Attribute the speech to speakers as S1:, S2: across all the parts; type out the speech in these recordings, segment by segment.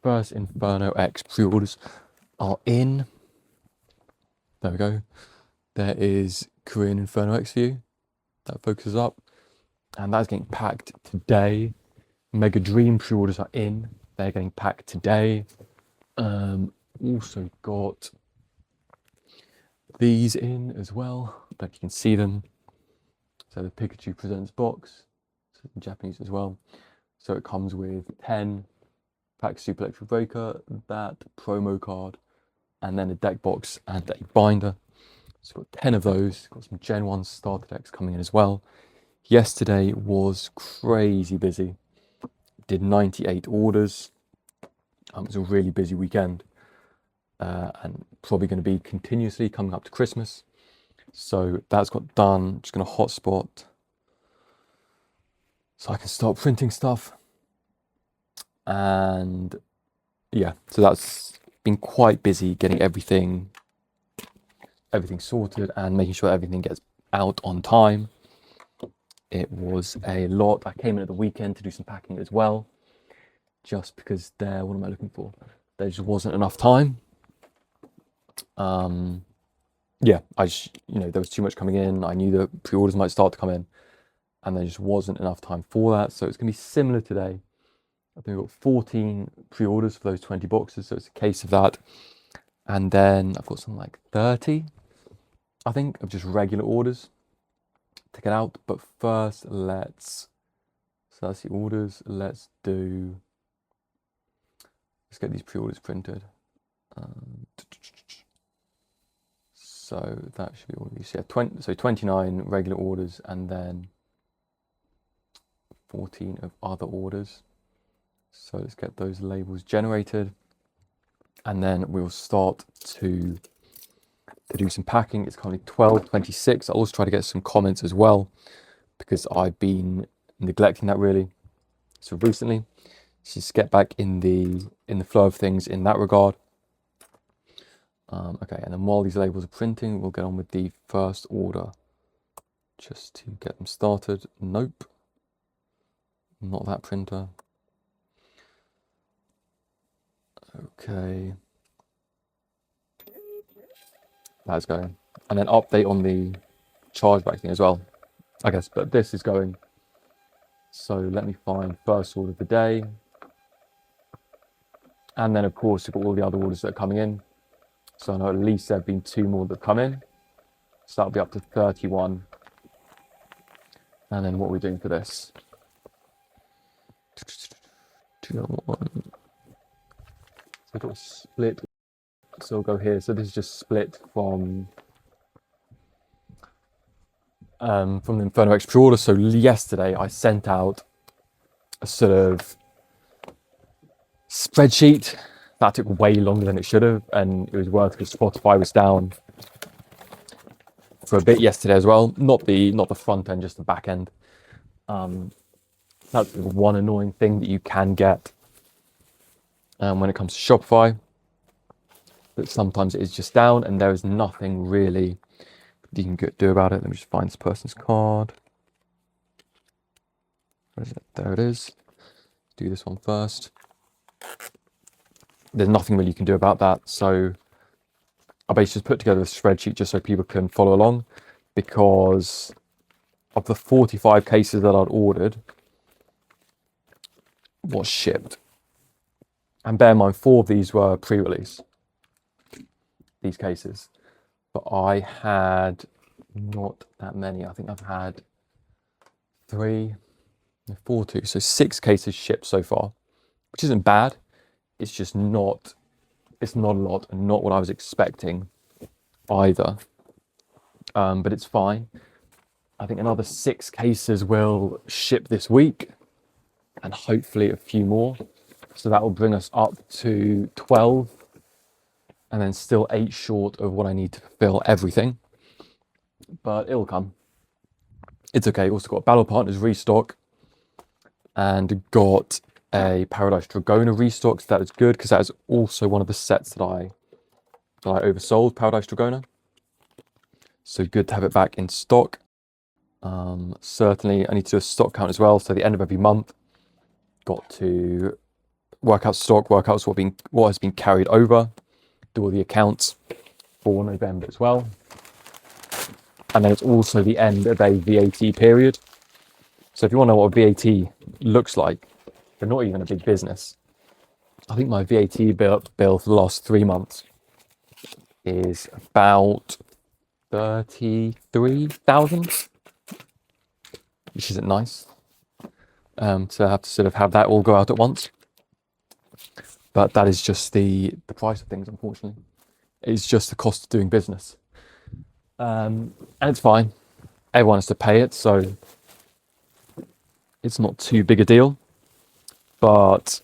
S1: first Inferno X Preorders are in. There we go. There is Korean Inferno X for you. That focuses up. And that's getting packed today. Mega Dream Preorders are in. They're getting packed today. Also got these in as well, that you can see them. So the Pikachu Presents box, so in Japanese as well. So it comes with 10 pack Super Electric Breaker, that promo card, and then a deck box and a binder. So got 10 of those. Got some Gen 1 starter decks coming in as well. Yesterday was crazy busy. Did 98 orders. It was a really busy weekend. And probably going to be continuously coming up to Christmas. So that's got done. I'm just going to hotspot so I can start printing stuff. And yeah, so that's been quite busy getting everything sorted and making sure everything gets out on time. It was a lot. I came in at the weekend to do some packing as well, just because what am I looking for? There just wasn't enough time. Yeah, there was too much coming in. I knew the pre-orders might start to come in, and there just wasn't enough time for that. So it's going to be similar today. I think we've got 14 pre-orders for those 20 boxes, so it's a case of that. And then I've got something like 30, I think, of just regular orders to get out. But first, so that's the orders. Let's get these pre-orders printed. So that should be all these. Yeah, 29 regular orders and then 14 of other orders. So let's get those labels generated, and then we'll start to do some packing. It's currently 12:26. I'll also try to get some comments as well, because I've been neglecting that really. So recently, just get back in the flow of things in that regard. Okay, and then while these labels are printing, we'll get on with the first order just to get them started. Nope, not that printer. Okay, that's going. And then update on the chargeback thing as well, I guess, but this is going. So let me find first order of the day. And then of course we've got all the other orders that are coming in. So I know at least there have been 2 more that come in. So that'll be up to 31. And then what are we doing for this? 201. So I've got a split. So we'll go here. So this is just split from the Inferno X Preorder. So yesterday I sent out a sort of spreadsheet that took way longer than it should have, and it was worth because Spotify was down for a bit yesterday as well. Not the front end, just the back end. That's one annoying thing that you can get when it comes to Shopify. That sometimes it is just down, and there is nothing really you can do about it. Let me just find this person's card. Where is it? There it is. Do this one first. There's nothing really you can do about that. So I basically just put together a spreadsheet just so people can follow along, because of the 45 cases that I'd ordered, was shipped. And bear in mind, 4 of these were pre-release, these cases. But I had not that many. I think I've had 3, 4, 2, so 6 cases shipped so far, which isn't bad. It's just not a lot, and not what I was expecting either. But it's fine. I think another 6 cases will ship this week, and hopefully a few more. So that will bring us up to 12, and then still 8 short of what I need to fulfill everything. But it'll come. It's okay. Also got Battle Partners restock, and got a Paradise Dragona restock. So that is good, because that is also one of the sets that I oversold, Paradise Dragona. So good to have it back in stock. Certainly I need to do a stock count as well. So the end of every month, got to work out stock, work out what has been carried over, do all the accounts for November as well. And then it's also the end of a VAT period. So if you want to know what VAT looks like, they're not even a big business. I think my VAT bill for the last 3 months is about 33,000, which isn't nice. To have to sort of have that all go out at once. But that is just the price of things, unfortunately. It's just the cost of doing business. And it's fine. Everyone has to pay it, so it's not too big a deal. But,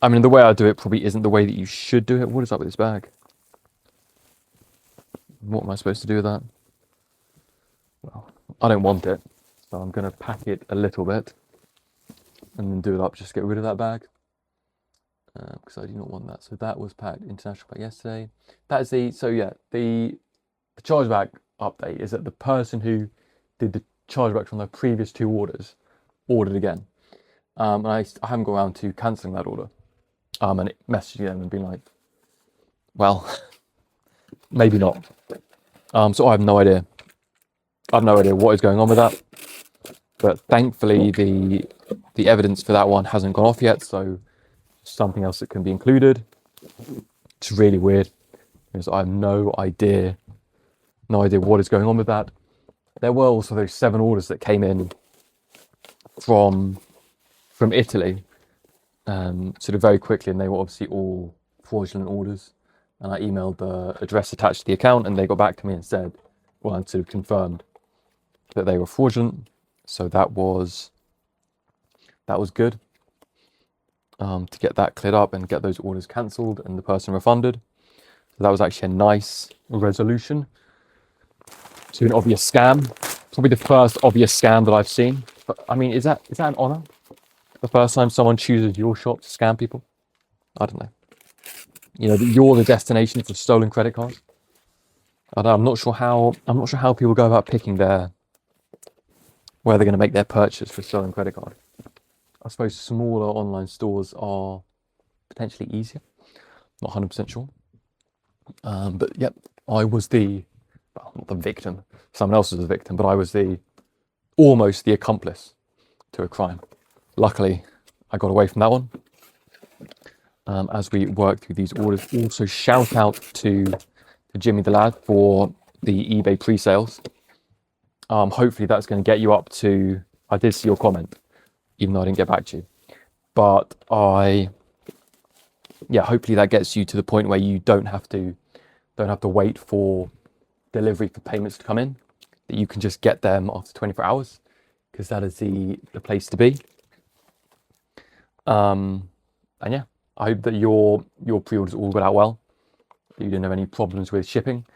S1: I mean, the way I do it probably isn't the way that you should do it. What is up with this bag? What am I supposed to do with that? Well, I don't want it, so I'm going to pack it a little bit and then do it up, just get rid of that bag. Because I do not want that. So that was packed international pack yesterday. That is the chargeback update is that the person who did the chargeback from the previous 2 orders ordered again. And I haven't got around to cancelling that order. And it messaging them and being like, well, maybe not. So I have no idea. I have no idea what is going on with that. But thankfully the evidence for that one hasn't gone off yet, so something else that can be included. It's really weird because I have no idea what is going on with that. There were also those 7 orders that came in from Italy sort of very quickly, and they were obviously all fraudulent orders. And I emailed the address attached to the account, and they got back to me and said, well, and sort of confirmed that they were fraudulent. So that was good. To get that cleared up and get those orders cancelled and the person refunded. So that was actually a nice resolution to an obvious scam. Probably the first obvious scam that I've seen. But I mean, is that an honour? The first time someone chooses your shop to scam people? I don't know. You know, that you're the destination for stolen credit cards. I'm not sure how people go about picking where they're going to make their purchase for a stolen credit card. I suppose smaller online stores are potentially easier. Not 100% sure. But yep, I was not the victim. Someone else was the victim, but I was almost the accomplice to a crime. Luckily, I got away from that one. As we work through these orders, also shout out to Jimmy the Lad for the eBay pre-sales. Hopefully that's going to get you up to, I did see your comment, even though I didn't get back to you. But hopefully that gets you to the point where you don't have to wait for delivery for payments to come in, that you can just get them after 24 hours, because that is the place to be. And yeah, I hope that your pre-orders all got out well, that you didn't have any problems with shipping.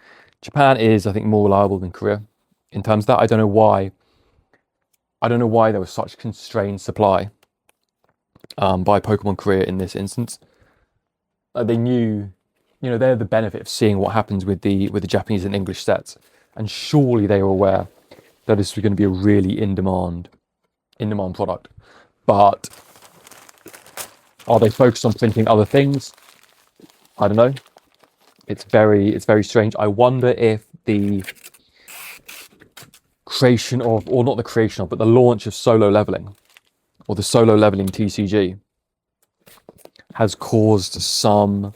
S1: Japan is, I think, more reliable than Korea in terms of that. I don't know why there was such constrained supply by Pokemon Korea in this instance. They knew, they had the benefit of seeing what happens with the Japanese and English sets, and surely they were aware that this was going to be a really in demand product. But are they focused on printing other things? I don't know. It's very strange. I wonder if the creation of, or not the creation of, but the launch of solo leveling, or the solo leveling TCG, has caused some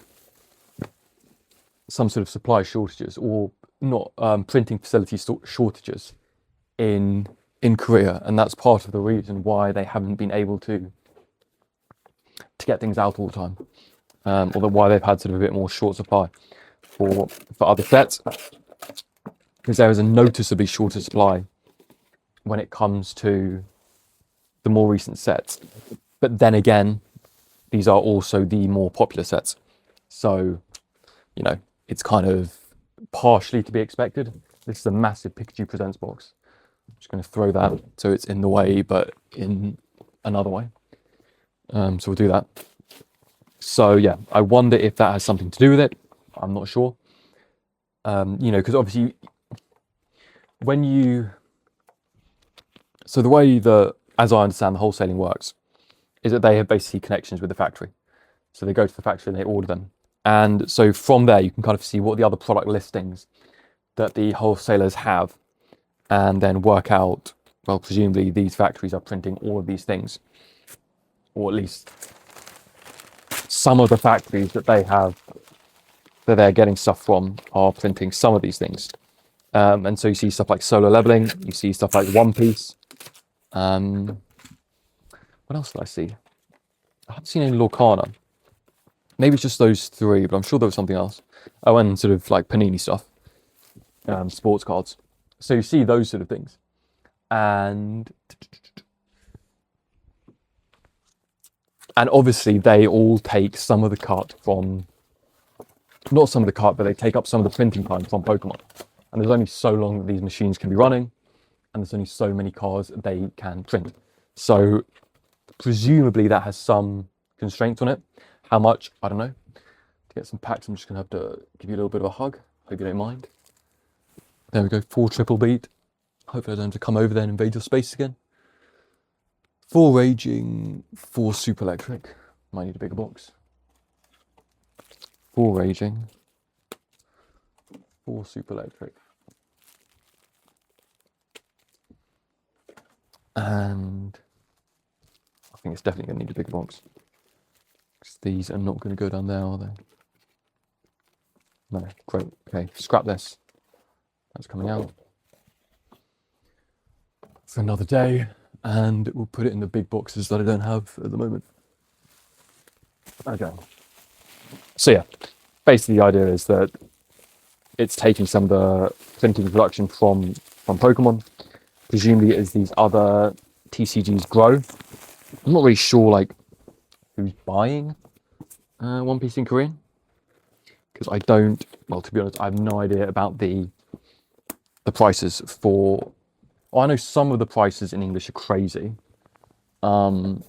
S1: sort of supply shortages, or not printing facility shortages in Korea, and that's part of the reason why they haven't been able to get things out all the time, or why they've had sort of a bit more short supply for other sets, because there is a noticeably shorter supply when it comes to the more recent sets. But then again, these are also the more popular sets, so it's kind of partially to be expected. This is a massive Pikachu Presents box. I'm just going to throw that so it's in the way, but in another way. So we'll do that. So yeah, I wonder if that has something to do with it. I'm not sure. Because obviously so the way as I understand the wholesaling works is that they have basically connections with the factory. So they go to the factory and they order them. And so from there, you can kind of see what the other product listings that the wholesalers have, and then work out, well, presumably these factories are printing all of these things, or at least some of the factories that they have, that they're getting stuff from, are printing some of these things. And so you see stuff like Solar Leveling, you see stuff like One Piece. What else did I see? I haven't seen any Lorcana. Maybe it's just those three, but I'm sure there was something else. Oh, and sort of like Panini stuff, sports cards. So you see those sort of things. And obviously they all take some of the cut from, not some of the cut, but they take up some of the printing time from Pokemon. And there's only so long that these machines can be running, and there's only so many cards they can print. So presumably that has some constraints on it. How much? I don't know. To get some packs, I'm just going to have to give you a little bit of a hug. Hope you don't mind. There we go, 4 triple beat. Hopefully I don't have to come over there and invade your space again. 4 raging, 4 super electric. Might need a bigger box. 4 raging, 4 super electric. And I think it's definitely going to need a bigger box. Because these are not going to go down there, are they? No, great. Okay, scrap this. That's coming out for another day. And we'll put it in the big boxes that I don't have at the moment. Okay. So yeah, basically the idea is that it's taking some of the printing production from Pokemon. Presumably as these other TCGs grow. I'm not really sure like who's buying One Piece in Korean. Because I don't, well, to be honest, I have no idea about the prices for, well, I know some of the prices in English are crazy. I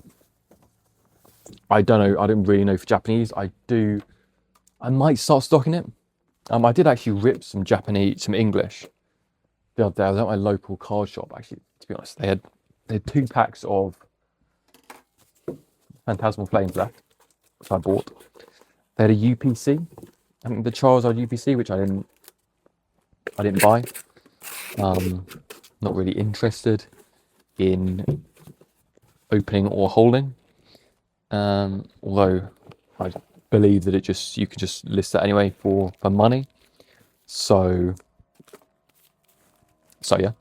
S1: don't know, I don't really know for Japanese. I might start stocking it. I did actually rip some English the other day. I was at my local card shop, actually, to be honest. They had 2 packs of Phantasmal Flames left, which I bought. They had a UPC, I think the Charizard UPC, which I didn't buy. Not really interested in opening or holding. Although I believe that you can just list that anyway for money. So yeah.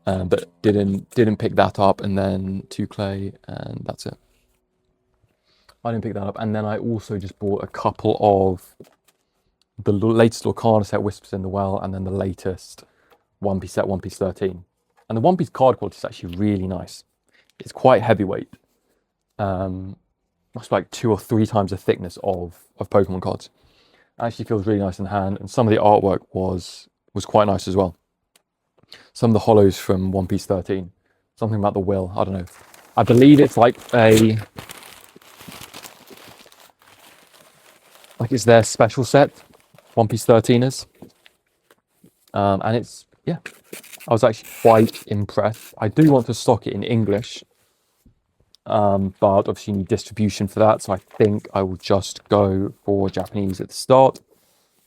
S1: But didn't pick that up, and then 2 clay, and that's it. I didn't pick that up, and then I also just bought a couple of the latest Lorcana set, Whispers in the Well, and then the latest One Piece set, One Piece 13. And the One Piece card quality is actually really nice. It's quite heavyweight. Must be like 2 or 3 times the thickness of Pokemon cards. It actually feels really nice in the hand, and some of the artwork was quite nice as well. Some of the hollows from One Piece 13. Something about the will, I don't know. I believe it's like it's their special set, One Piece 13 is. And it's, yeah, I was actually quite impressed. I do want to stock it in English, but obviously you need distribution for that, so I think I will just go for Japanese at the start.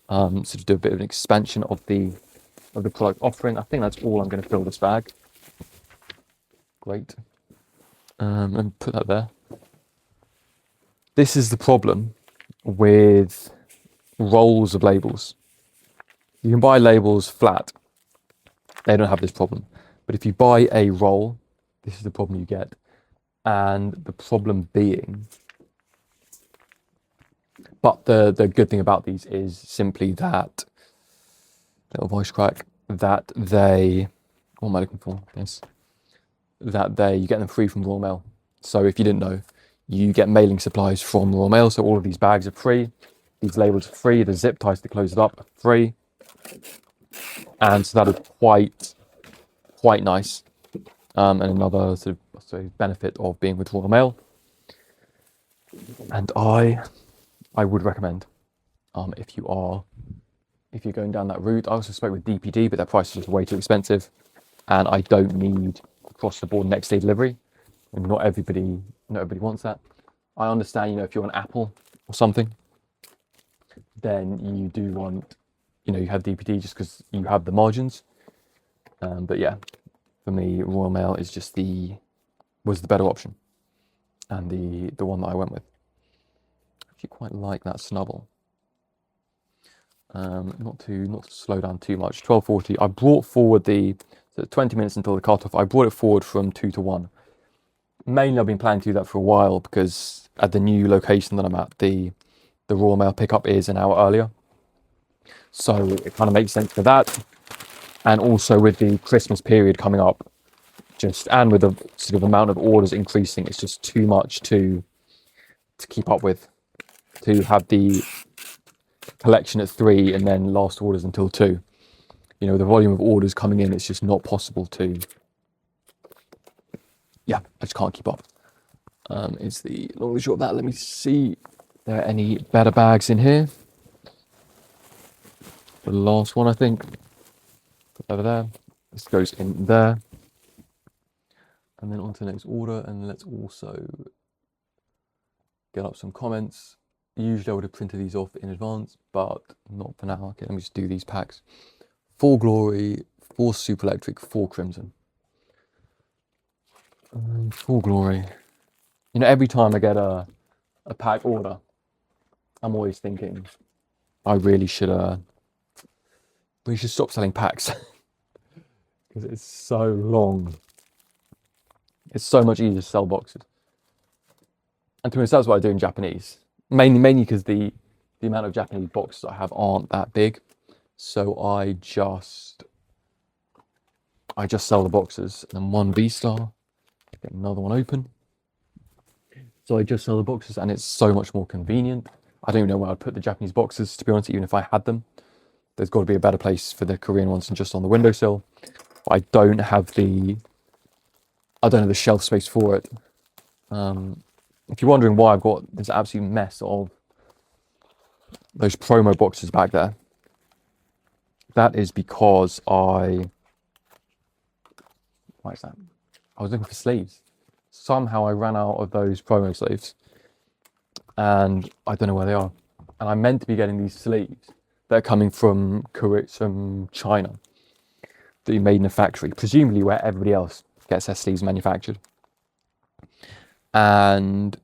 S1: So to do a bit of an expansion of the product offering. I think that's all I'm going to fill this bag. Great. And put that there. This is the problem with rolls of labels. You can buy labels flat. They don't have this problem. But if you buy a roll, this is the problem you get. And the problem being, but the good thing about these is simply that, little voice crack, that they, what am I looking for? Yes. You get them free from Royal Mail. So if you didn't know, you get mailing supplies from Royal Mail. So all of these bags are free. These labels are free. The zip ties to close it up are free. And so that is quite nice. And another sort of benefit of being with Royal Mail. And I would recommend, if you're going down that route. I also spoke with DPD, but their price is just way too expensive, and I don't need across the board next day delivery. And not everybody wants that. I understand, if you're an Apple or something, then you do want, you have DPD just because you have the margins. But yeah, for me, Royal Mail is was the better option, and the one that I went with. I actually quite like that snubble. Not to slow down too much. 12:40. I brought forward so 20 minutes until the cutoff. I brought it forward from 2 to 1. Mainly, I've been planning to do that for a while because at the new location that I'm at, the Royal Mail pickup is an hour earlier. So it kind of makes sense for that. And also with the Christmas period coming up, and with the sort of amount of orders increasing, it's just too much to keep up with, to have the collection at 3 and then last orders until 2. The volume of orders coming in, it's just not possible to, I just can't keep up. Is the long and short of that. Let me see if there are any better bags in here. The last one, I think. Put over there. This goes in there. And then on to the next order. And let's also get up some comments. Usually I would have printed these off in advance, but not for now. Okay, let me just do these packs. 4 Glory, 4 Super Electric, 4 Crimson. 4 Glory. Every time I get a pack order, I'm always thinking I really should stop selling packs because it's so long. It's so much easier to sell boxes. And to be honest, that's what I do in Japanese. Mainly because the amount of Japanese boxes I have aren't that big. So I just sell the boxes, and then 1 V-Star, get another one open. So I just sell the boxes, and it's so much more convenient. I don't even know where I'd put the Japanese boxes, to be honest, even if I had them. There's got to be a better place for the Korean ones than just on the windowsill. But I don't have the shelf space for it. If you're wondering why I've got this absolute mess of those promo boxes back there, that is because why is that? I was looking for sleeves. Somehow I ran out of those promo sleeves, and I don't know where they are. And I'm meant to be getting these sleeves that are coming from China, that are made in a factory, presumably where everybody else gets their sleeves manufactured. And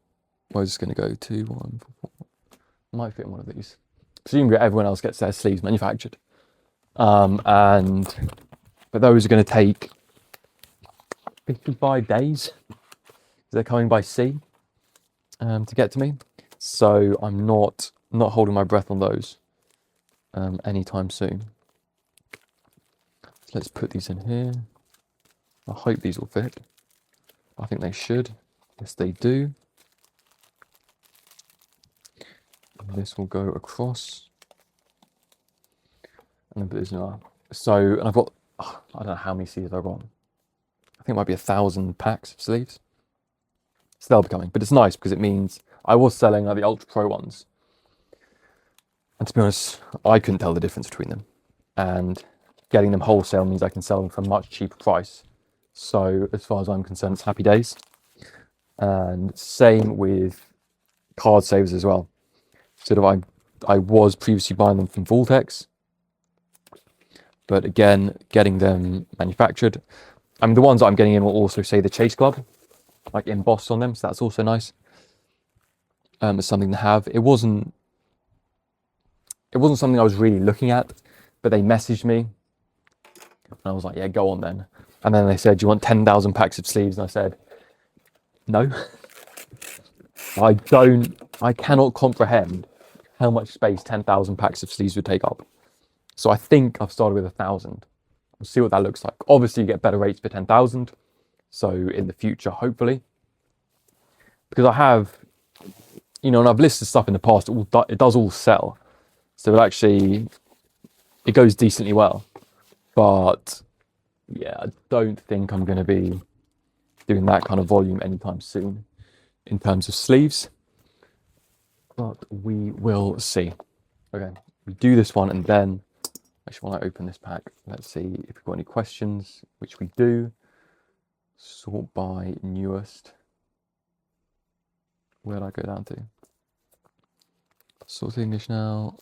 S1: I was going to go to 1, 4, 4. Might fit in one of these. Presumably everyone else gets their sleeves manufactured. But those are going to take 55 days. They're coming by sea to get to me. So I'm not holding my breath on those anytime soon. So let's put these in here. I hope these will fit. I think they should. Yes, they do. And this will go across. And then put this in there. So, and I've got, I don't know how many sleeves I've got. I think it might be 1,000 packs of sleeves. So they'll be coming. But it's nice because it means I was selling the Ultra Pro ones. And to be honest, I couldn't tell the difference between them. And getting them wholesale means I can sell them for a much cheaper price. So as far as I'm concerned, it's happy days. And same with card savers as well. I was previously buying them from Vortex. But again, getting them manufactured. I mean, the ones that I'm getting in will also say the Chase Club, like embossed on them. So that's also nice. It's something to have. It wasn't something I was really looking at, but they messaged me. And I was like, yeah, go on then. And then they said, do you want 10,000 packs of sleeves? And I said, no. I cannot comprehend how much space 10,000 packs of sleeves would take up. So I think I've started with 1,000. We'll see what that looks like. Obviously, you get better rates for 10,000. So in the future, hopefully. Because I have, and I've listed stuff in the past, it does all sell. So it goes decently well. But yeah, I don't think I'm going to be doing that kind of volume anytime soon in terms of sleeves. But we will see. Okay, we do this one and then actually when I open this pack, let's see if we've got any questions, which we do. Sort by newest. Where did I go down to? Sort of English now.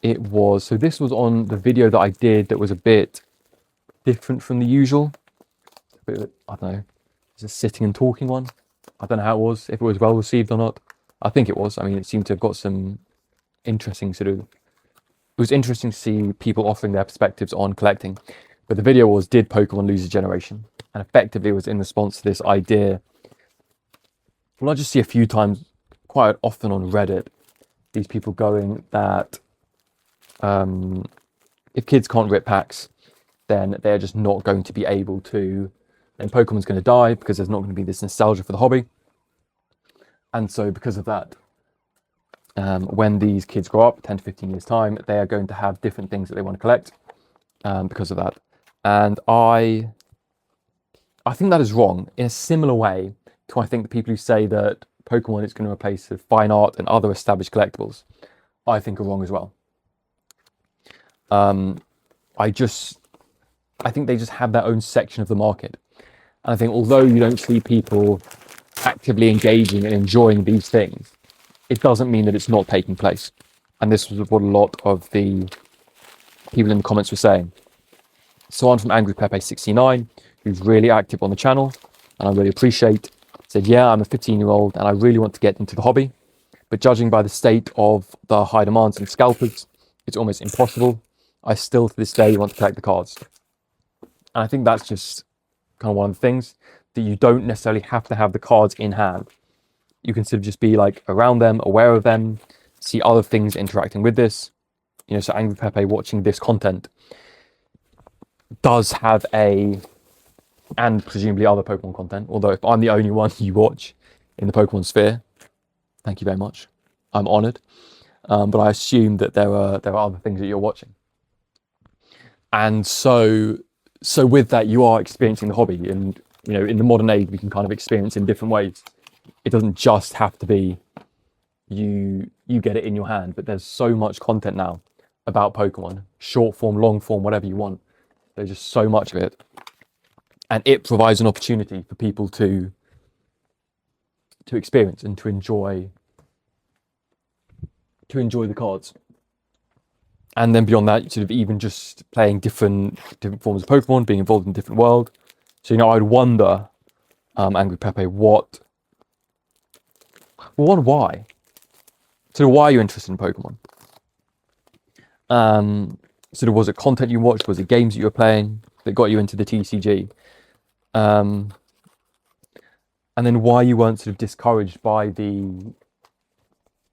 S1: It was, so this was on the video that I did that was a bit different from the usual. I don't know, it's a sitting and talking one. I don't know how it was, if it was well received or not. I think it was. I mean, it seemed to have got some interesting it was interesting to see people offering their perspectives on collecting. But the video was, did Pokemon lose a generation? And effectively it was in response to this idea. Well, I just see a few times, quite often on Reddit, these people going that if kids can't rip packs, then they're just not going to be able to, and Pokemon's going to die because there's not going to be this nostalgia for the hobby. And so because of that, when these kids grow up, 10 to 15 years time, they are going to have different things that they want to collect because of that. And I think that is wrong in a similar way to, I think, the people who say that Pokemon is going to replace the fine art and other established collectibles, I think are wrong as well. I think they just have their own section of the market. And I think although you don't see people actively engaging and enjoying these things, it doesn't mean that it's not taking place. And this was what a lot of the people in the comments were saying. Someone from Angry Pepe 69, who's really active on the channel, and I really appreciate, said, yeah, I'm a 15-year-old and I really want to get into the hobby, but judging by the state of the high demands and scalpers, it's almost impossible. I still, to this day, want to collect the cards. And I think that's just kind of one of the things, that you don't necessarily have to have the cards in hand. You can sort of just be like around them, aware of them, see other things interacting with this. You know, so Angry Pepe watching this content does have and presumably other Pokemon content, although if I'm the only one you watch in the Pokemon sphere, thank you very much. I'm honoured. But I assume that there are other things that you're watching. And so with that, you are experiencing the hobby. And, you know, in the modern age, we can kind of experience in different ways. It doesn't just have to be you get it in your hand, but there's so much content now about Pokemon, short form, long form, whatever you want. There's just so much of it. And it provides an opportunity for people to experience and to enjoy the cards. And then beyond that, sort of even just playing different forms of Pokemon, being involved in a different world. So, you know, I'd wonder, Angry Pepe, why? So why are you interested in Pokemon? Sort of, was it content you watched? Was it games that you were playing that got you into the TCG? And then why you weren't sort of discouraged by the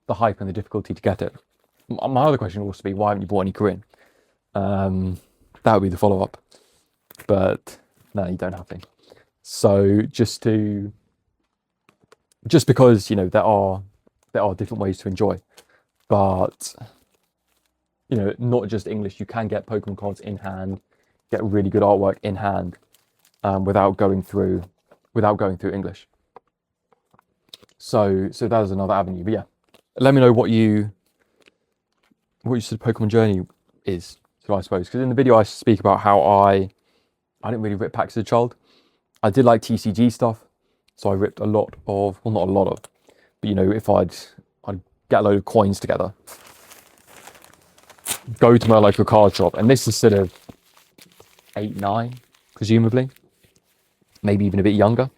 S1: hype and the difficulty to get it. My other question would also be, why haven't you bought any Korean? That would be the follow-up. But no, you don't have to. So just because, you know, there are different ways to enjoy, but, you know, not just English. You can get Pokemon cards in hand, get really good artwork in hand, without going through English. So that is another avenue. But yeah, let me know what your sort of Pokemon journey is. So I suppose, because in the video I speak about how I didn't really rip packs as a child. I did like TCG stuff, so I ripped a lot of, well, not a lot of, but, you know, if I'd get a load of coins together, go to my local card shop, and this is sort of 8, 9, presumably, maybe even a bit younger.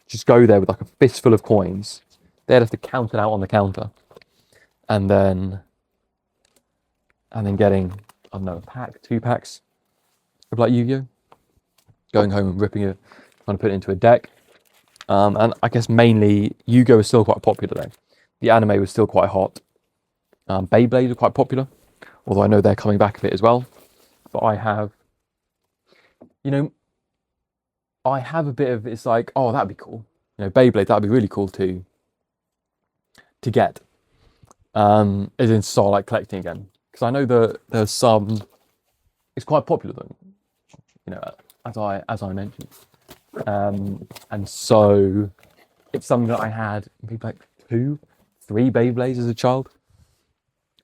S1: Just go there with like a fistful of coins. They'd have to count it out on the counter, and then getting, I don't know, a pack, 2 packs of like Yu-Gi-Oh, going home and ripping it, trying to put it into a deck. And I guess mainly Yu-Gi-Oh was still quite popular then. The anime was still quite hot. Beyblade were quite popular, although I know they're coming back a bit as well. But I have, you know, a bit of, it's like, oh, that'd be cool. You know, Beyblade, that'd be really cool to get. As in start like collecting again. Because I know that there's some, it's quite popular though, you know, as I mentioned. And so it's something that I had maybe like 2, 3 Beyblades as a child.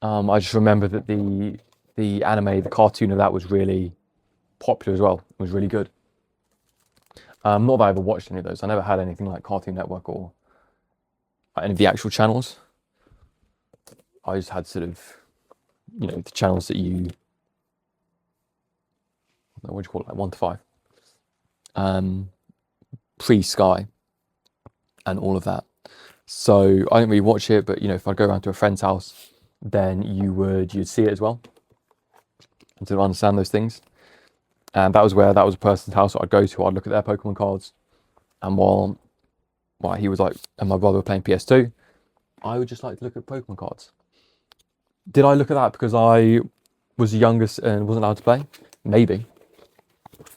S1: I just remember that the anime, the cartoon of that was really popular as well. It was really good. Not that I ever watched any of those. I never had anything like Cartoon Network or any of the actual channels. I just had sort of, the channels that you, what do you call it, like 1 to 5, pre-Sky and all of that. So I didn't really watch it, but if I'd go around to a friend's house, then you'd see it as well, and to understand those things. And that was a person's house that I'd go to. I'd look at their Pokemon cards, and while he was like, and my brother were playing PS2, I would just like to look at Pokemon cards. Did I look at that because I was the youngest and wasn't allowed to play? Maybe.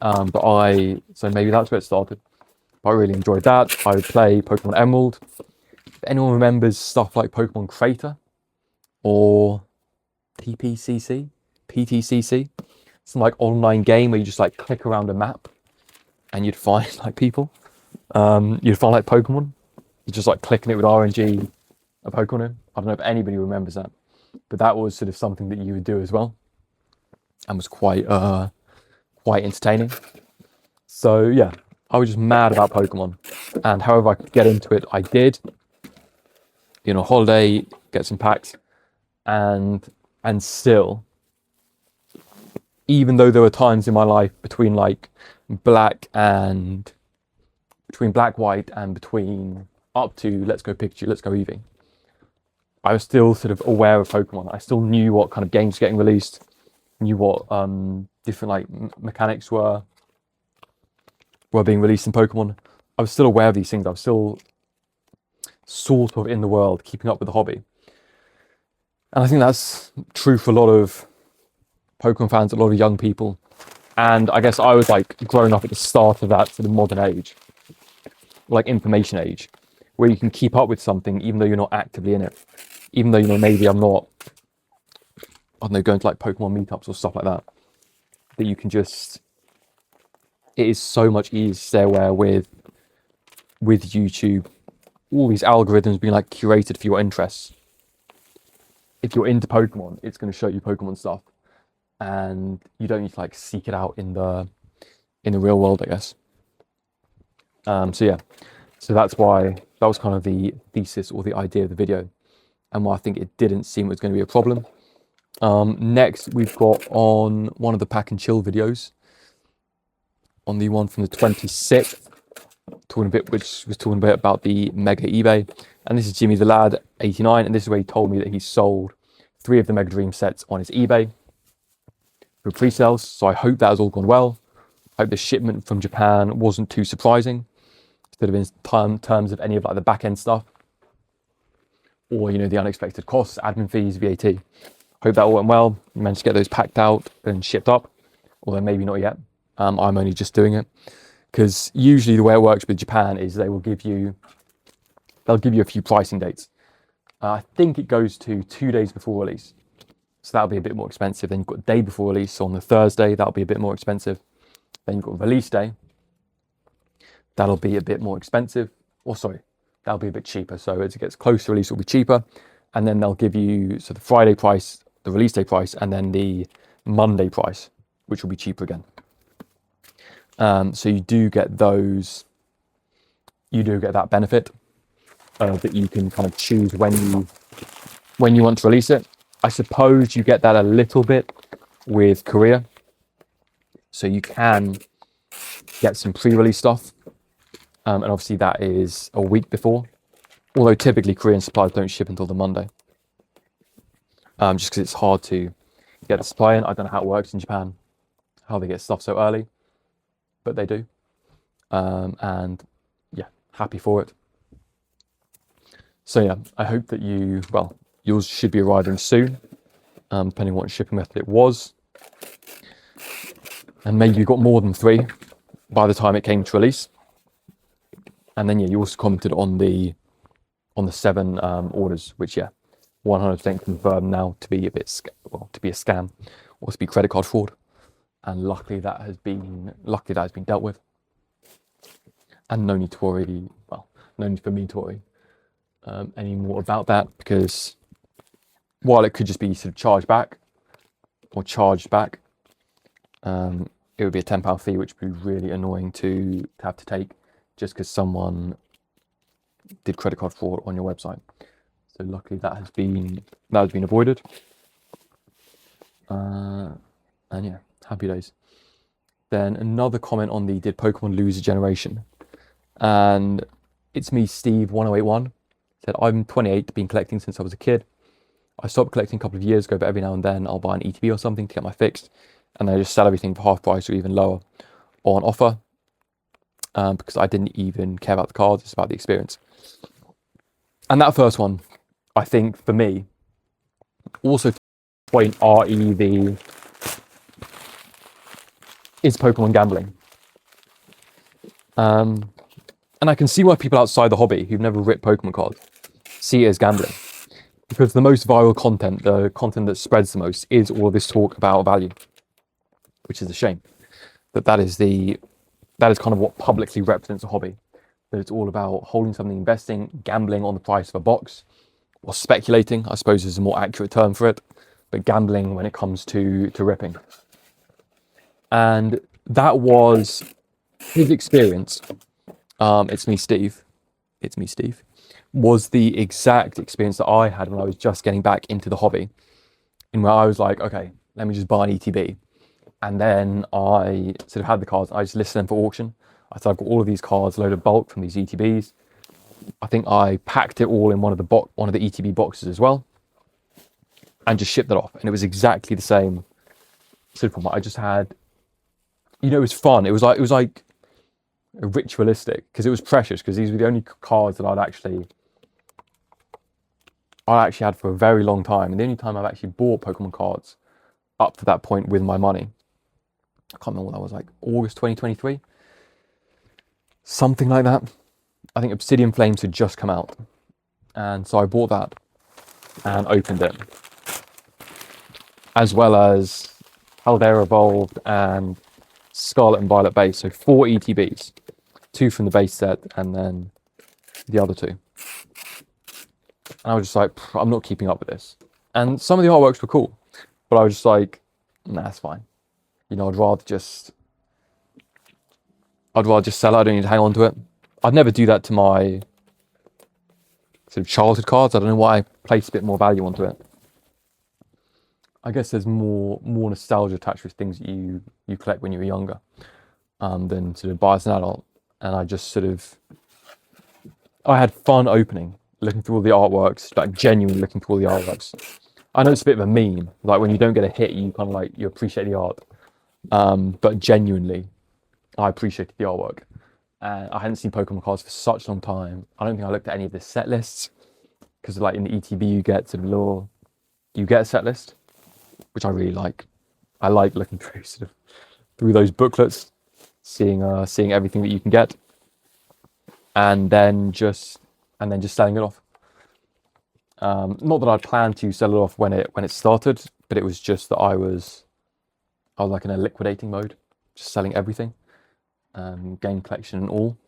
S1: So maybe that's where it started. I really enjoyed that. I would play Pokemon Emerald. If anyone remembers stuff like Pokemon Crater or PTCC, some like online game where you just like click around a map and you'd find like people. You'd find like Pokemon. You're just like clicking it with RNG a Pokemon in. I don't know if anybody remembers that, but that was sort of something that you would do as well, and was quite entertaining. So yeah, I was just mad about Pokemon, and however I could get into it, I did. Holiday, get some packs, and still, even though there were times in my life between black, white, and between up to Let's Go Pikachu, Let's Go Eevee, I was still sort of aware of Pokemon. I still knew what kind of games were getting released, knew what different mechanics were being released in Pokemon. I was still aware of these things. I was still sort of in the world, keeping up with the hobby. And I think that's true for a lot of Pokemon fans, a lot of young people. And I guess I was like growing up at the start of that sort of modern age, like information age, where you can keep up with something even though you're not actively in it. Even though, maybe I'm not, I don't know, going to like Pokemon meetups or stuff like that. That you can just, it is so much easier to stay aware with YouTube, all these algorithms being like curated for your interests. If you're into Pokemon, it's going to show you Pokemon stuff, and you don't need to like seek it out in the real world, I guess. So that's why that was kind of the thesis or the idea of the video, and why I think it didn't seem it was going to be a problem. Next, we've got on one of the Pack and Chill videos, on the one from the 26th, which was talking a bit about the Mega eBay. And this is Jimmy the Lad 89, and this is where he told me that he sold 3 of the Mega Dream sets on his eBay for pre-sales. So I hope that has all gone well. I hope the shipment from Japan wasn't too surprising, sort of in terms of any of like the back end stuff, or the unexpected costs, admin fees, VAT. Hope that all went well. You managed to get those packed out and shipped up, although maybe not yet. I'm only just doing it because usually the way it works with Japan is they'll give you a few pricing dates. I think it goes to 2 days before release, so that'll be a bit more expensive. Then you've got a day before release, so on the Thursday that'll be a bit more expensive. Then you've got release day, that'll be a bit more expensive, that'll be a bit cheaper. So as it gets closer to release, it'll be cheaper, and then they'll give you the Friday price, the release day price, and then the Monday price, which will be cheaper again. So you do get that benefit that you can kind of choose when you want to release it. I suppose you get that a little bit with Korea, so you can get some pre-release stuff, and obviously that is a week before, although typically Korean suppliers don't ship until the Monday, just because it's hard to get the supply in. I don't know how it works in Japan, how they get stuff so early, but they do, and yeah, happy for it. So yeah, I hope that yours should be arriving soon, depending on what shipping method it was, and maybe you got more than 3 by the time it came to release. And then you also commented on the 7 orders, which 100% confirmed now to be a scam, or to be credit card fraud. And luckily that has been dealt with, and no need for me to worry any more about that, because while it could just be sort of charged back, it would be a £10 fee, which would be really annoying to have to take, just because someone did credit card fraud on your website. So luckily that has been avoided. And yeah, happy days. Then another comment on the did Pokemon lose a generation? And it's me, Steve 1081, said, I'm 28, been collecting since I was a kid. I stopped collecting a couple of years ago, but every now and then I'll buy an ETB or something to get my fixed, and then I just sell everything for half price or even lower on offer, because I didn't even care about the cards, it's about the experience. And that first one, I think for me, also to point REV is Pokemon gambling. And I can see why people outside the hobby who've never ripped Pokemon cards see it as gambling. Because the most viral content, the content that spreads the most, is all of this talk about value, which is a shame. That is kind of what publicly represents a hobby. That it's all about holding something, investing, gambling on the price of a box, or speculating, I suppose is a more accurate term for it, but gambling when it comes to ripping. And that was his experience. It's me, Steve, was the exact experience that I had when I was just getting back into the hobby, in where I was like, okay, let me just buy an ETB. And then I sort of had the cards, I just listed them for auction. I said, I've got all of these cards loaded bulk from these ETBs. I think I packed it all in one of the ETB boxes as well, and just shipped it off. And it was exactly the same sort of format. I just had, it was fun. It was like ritualistic, because it was precious, because these were the only cards that I actually had for a very long time, and the only time I've actually bought Pokemon cards up to that point with my money. I can't remember what that was, like August 2023, something like that. I think Obsidian Flames had just come out, and so I bought that and opened it, as well as Paldea Evolved and Scarlet and Violet base. So 4 ETBs, 2 from the base set, and then the other 2. And I was just like, I'm not keeping up with this. And some of the artworks were cool, but I was just like, nah, that's fine. I'd rather just sell it. I don't need to hang on to it. I'd never do that to my sort of childhood cards. I don't know why I place a bit more value onto it. I guess there's more nostalgia attached with things that you collect when you were younger, than sort of buy as an adult. And I just I had fun opening, looking through all the artworks, like genuinely looking through all the artworks. I know it's a bit of a meme, like when you don't get a hit, you kind of like, you appreciate the art. But genuinely, I appreciated the artwork. And I hadn't seen Pokemon cards for such a long time. I don't think I looked at any of the set lists, because like in the ETB you get a set list, which I really like. I like looking through those booklets, seeing everything that you can get, and then just selling it off. Not that I'd planned to sell it off when it started, but it was just that I was like in a liquidating mode, just selling everything, game collection and all.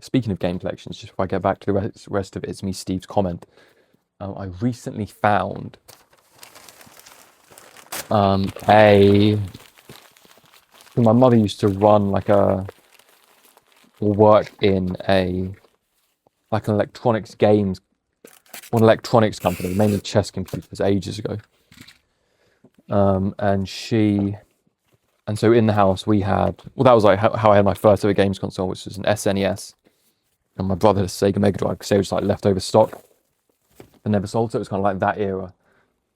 S1: Speaking of game collections, just before I get back to the rest of it, it's me, Steve's comment. I recently found my mother used to run work in an electronics company, mainly chess computers, ages ago. And so in the house we had, that was like how I had my first ever games console, which was an SNES, and my brother had a Sega Mega Drive, because they were just like leftover stock and never sold. So it was kind of like that era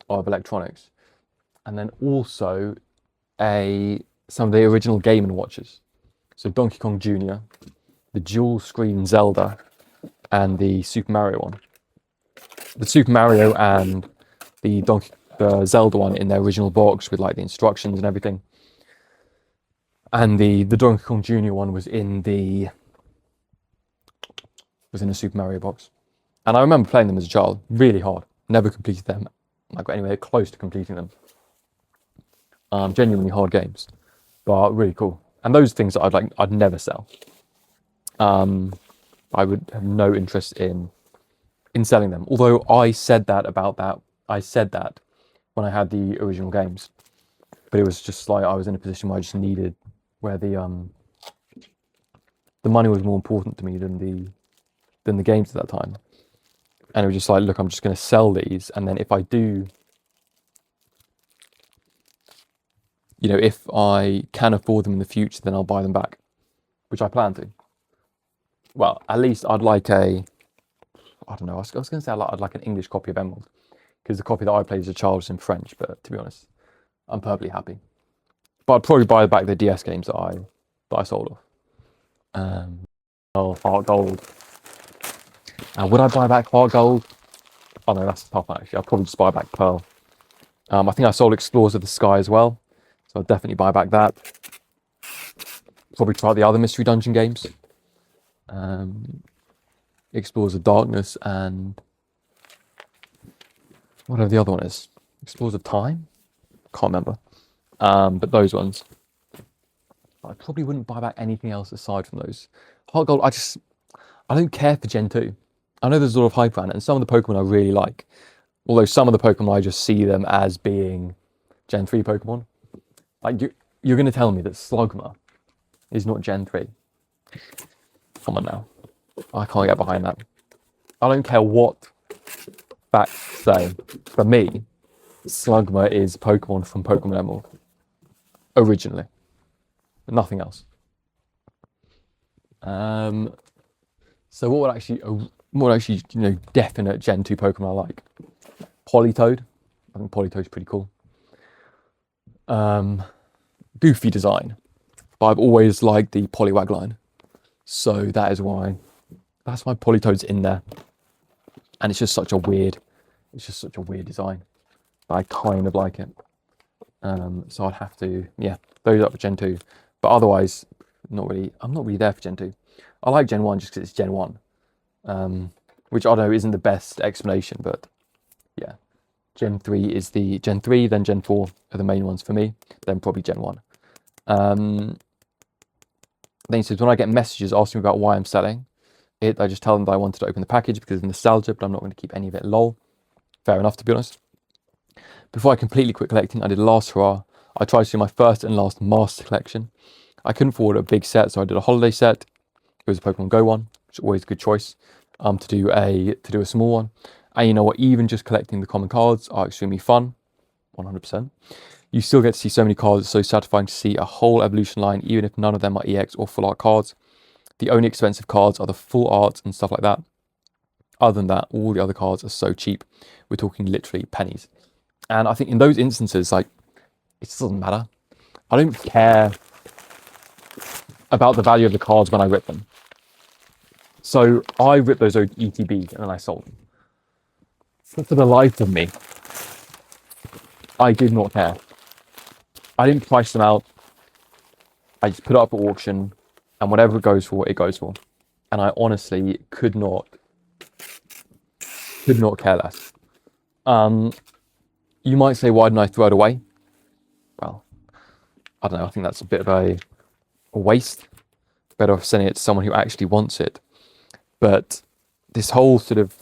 S1: of electronics. And then also some of the original Game & Watches. So Donkey Kong Jr., the dual screen Zelda, and the Super Mario one. The Super Mario and the Zelda one in their original box with like the instructions and everything. And the Donkey Kong Jr. one was in a Super Mario box. And I remember playing them as a child, really hard. Never completed them. I got anywhere close to completing them. Genuinely hard games, but really cool. And those things that I'd never sell. I would have no interest in selling them. Although I said that when I had the original games, but it was just like I was in a position where I just needed, where the money was more important to me than the games at that time. And it was just like, look, I'm just going to sell these, and then if I do, you know, if I can afford them in the future, then I'll buy them back, which I plan to. Well, at least I'd like I don't know, I was going to say I'd like an English copy of Emerald, because the copy that I played as a child was in French, but to be honest, I'm perfectly happy. But I'd probably buy back the DS games that I sold off. Oh, Heart Gold. Would I buy back Heart Gold? Oh no, that's tough actually. I'll probably just buy back Pearl. I think I sold Explorers of the Sky as well, so I'll definitely buy back that. Probably try the other Mystery Dungeon games. Explorers of Darkness and whatever the other one is. Explorers of Time? Can't remember. But those ones. I probably wouldn't buy back anything else aside from those. Heart Gold, I don't care for Gen 2. I know there's a lot of hype around it, and some of the Pokemon I really like. Although some of the Pokemon I just see them as being Gen 3 Pokemon. Like, you're going to tell me that Slugma is not Gen 3. Come on now. I can't get behind that. I don't care what facts say. For me, Slugma is Pokemon from Pokemon Emerald. Originally. Nothing else. So what would actually, you know, definite Gen 2 Pokemon I like? Politoed. I think Politoed's pretty cool. Goofy design. But I've always liked the Poliwag line. So that's why Politoed's in there. And it's just such a weird design. But I kind of like it. So I'd have to, yeah, those up for Gen 2. But otherwise, I'm not really there for Gen 2. I like Gen 1 just because it's Gen 1. Which I know isn't the best explanation, but yeah. Gen 3 is the Gen 3, then Gen 4 are the main ones for me, then probably Gen 1. Then he says, when I get messages asking me about why I'm selling it, I just tell them that I wanted to open the package because of nostalgia, but I'm not going to keep any of it, lol. Fair enough, to be honest. Before I completely quit collecting, I did last hurrah. I tried to do my first and last master collection. I couldn't afford a big set, so I did a holiday set. It was a Pokemon Go one, which is always a good choice. To do a small one. And you know what? Even just collecting the common cards are extremely fun. 100%. You still get to see so many cards. It's so satisfying to see a whole evolution line, even if none of them are EX or full art cards. The only expensive cards are the full art and stuff like that. Other than that, all the other cards are so cheap. We're talking literally pennies. And I think in those instances, like, it just doesn't matter. I don't care about the value of the cards when I rip them. So I ripped those ETBs and then I sold them. But for the life of me, I did not care. I didn't price them out. I just put it up at auction, and whatever it goes for, it goes for. And I honestly could not care less. You might say, why didn't I throw it away? Well, I don't know. I think that's a bit of a waste. Better off sending it to someone who actually wants it. But this whole sort of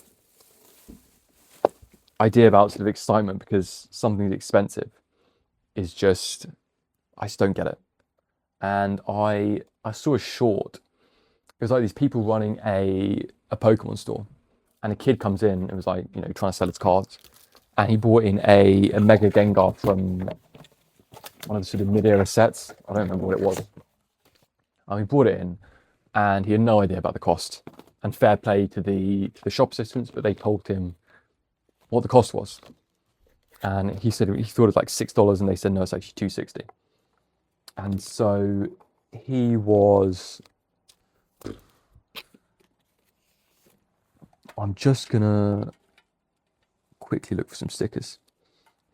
S1: idea about sort of excitement because something's expensive is just, I just don't get it. And I saw a short. It was like these people running a Pokemon store, and a kid comes in and was like, you know, trying to sell his cards, and he bought in a Mega Gengar from one of the sort of mid-era sets. I don't remember what it was. He brought it in, and he had no idea about the cost. And fair play to the shop assistants, but they told him what the cost was. And he said he thought it was like $6, and they said no, it's actually $2.60. And so he was. I'm just gonna quickly look for some stickers.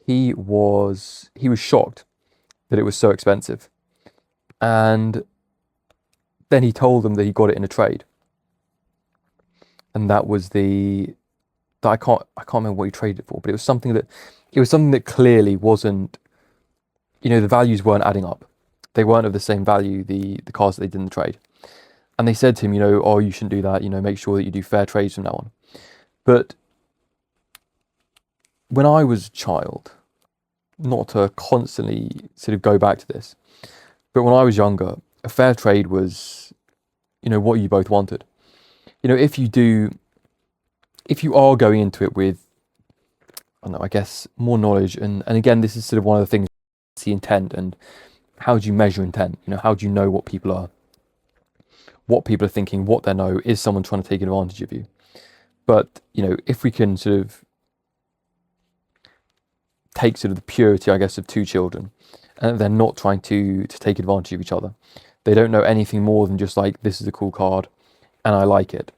S1: He was shocked that it was so expensive, and then he told them that he got it in a trade. And that was I can't remember what he traded it for, but it was something that clearly wasn't, you know, the values weren't adding up. They weren't of the same value, the cards that they did in the trade. And they said to him, you know, oh, you shouldn't do that, you know, make sure that you do fair trades from now on. But when I was a child, not to constantly sort of go back to this, but when I was younger, a fair trade was, you know, what you both wanted. You know, if you do if you are going into it with, I don't know, I guess more knowledge, and again, this is sort of one of the things, the intent, and how do you measure intent? You know, how do you know what people are thinking, what they know? Is someone trying to take advantage of you? But, you know, if we can sort of take sort of the purity, I guess, of two children, and they're not trying to take advantage of each other. They don't know anything more than just like, this is a cool card and I like it.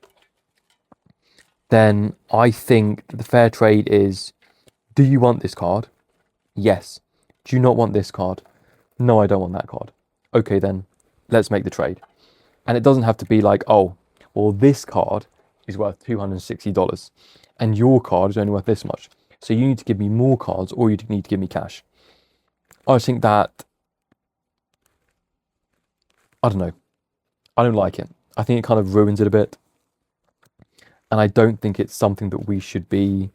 S1: Then I think the fair trade is, do you want this card? Yes. Do you not want this card? No, I don't want that card. Okay, then let's make the trade. And it doesn't have to be like, oh, well, this card is worth $260 and your card is only worth this much. So you need to give me more cards or you need to give me cash. I just think that, I don't know. I don't like it. I think it kind of ruins it a bit. And I don't think it's something that we should be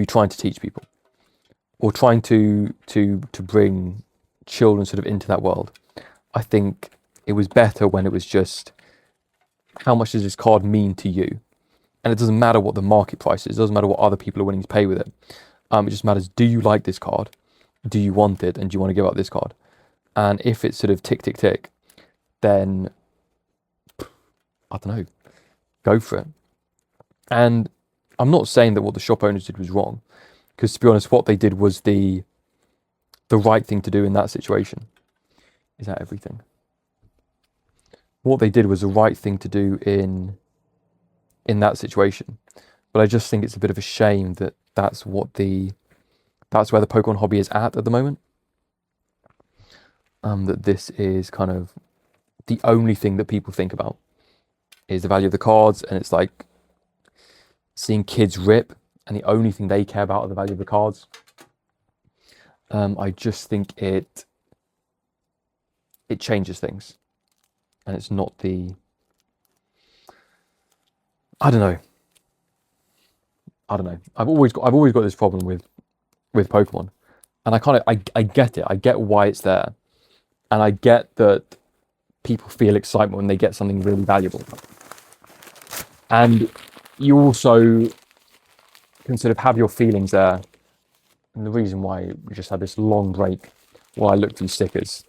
S1: trying to teach people, or trying to bring children sort of into that world. I think it was better when it was just, how much does this card mean to you? And it doesn't matter what the market price is. It doesn't matter what other people are willing to pay with it. It just matters, do you like this card? Do you want it? And do you want to give up this card? And if it's sort of tick, tick, tick, then, I don't know, go for it. And I'm not saying that what the shop owners did was wrong, because to be honest, what they did was the right thing to do in that situation. Is that everything? What they did was the right thing to do in that situation. But I just think it's a bit of a shame that that's where the Pokemon hobby is at the moment. That this is kind of the only thing that people think about is the value of the cards, and it's like seeing kids rip, and the only thing they care about are the value of the cards. I just think it changes things, and it's not the, I don't know. I've always got this problem with Pokemon, and I get it. I get why it's there, and I get that people feel excitement when they get something really valuable. And you also can sort of have your feelings there. And the reason why we just had this long break while I looked through stickers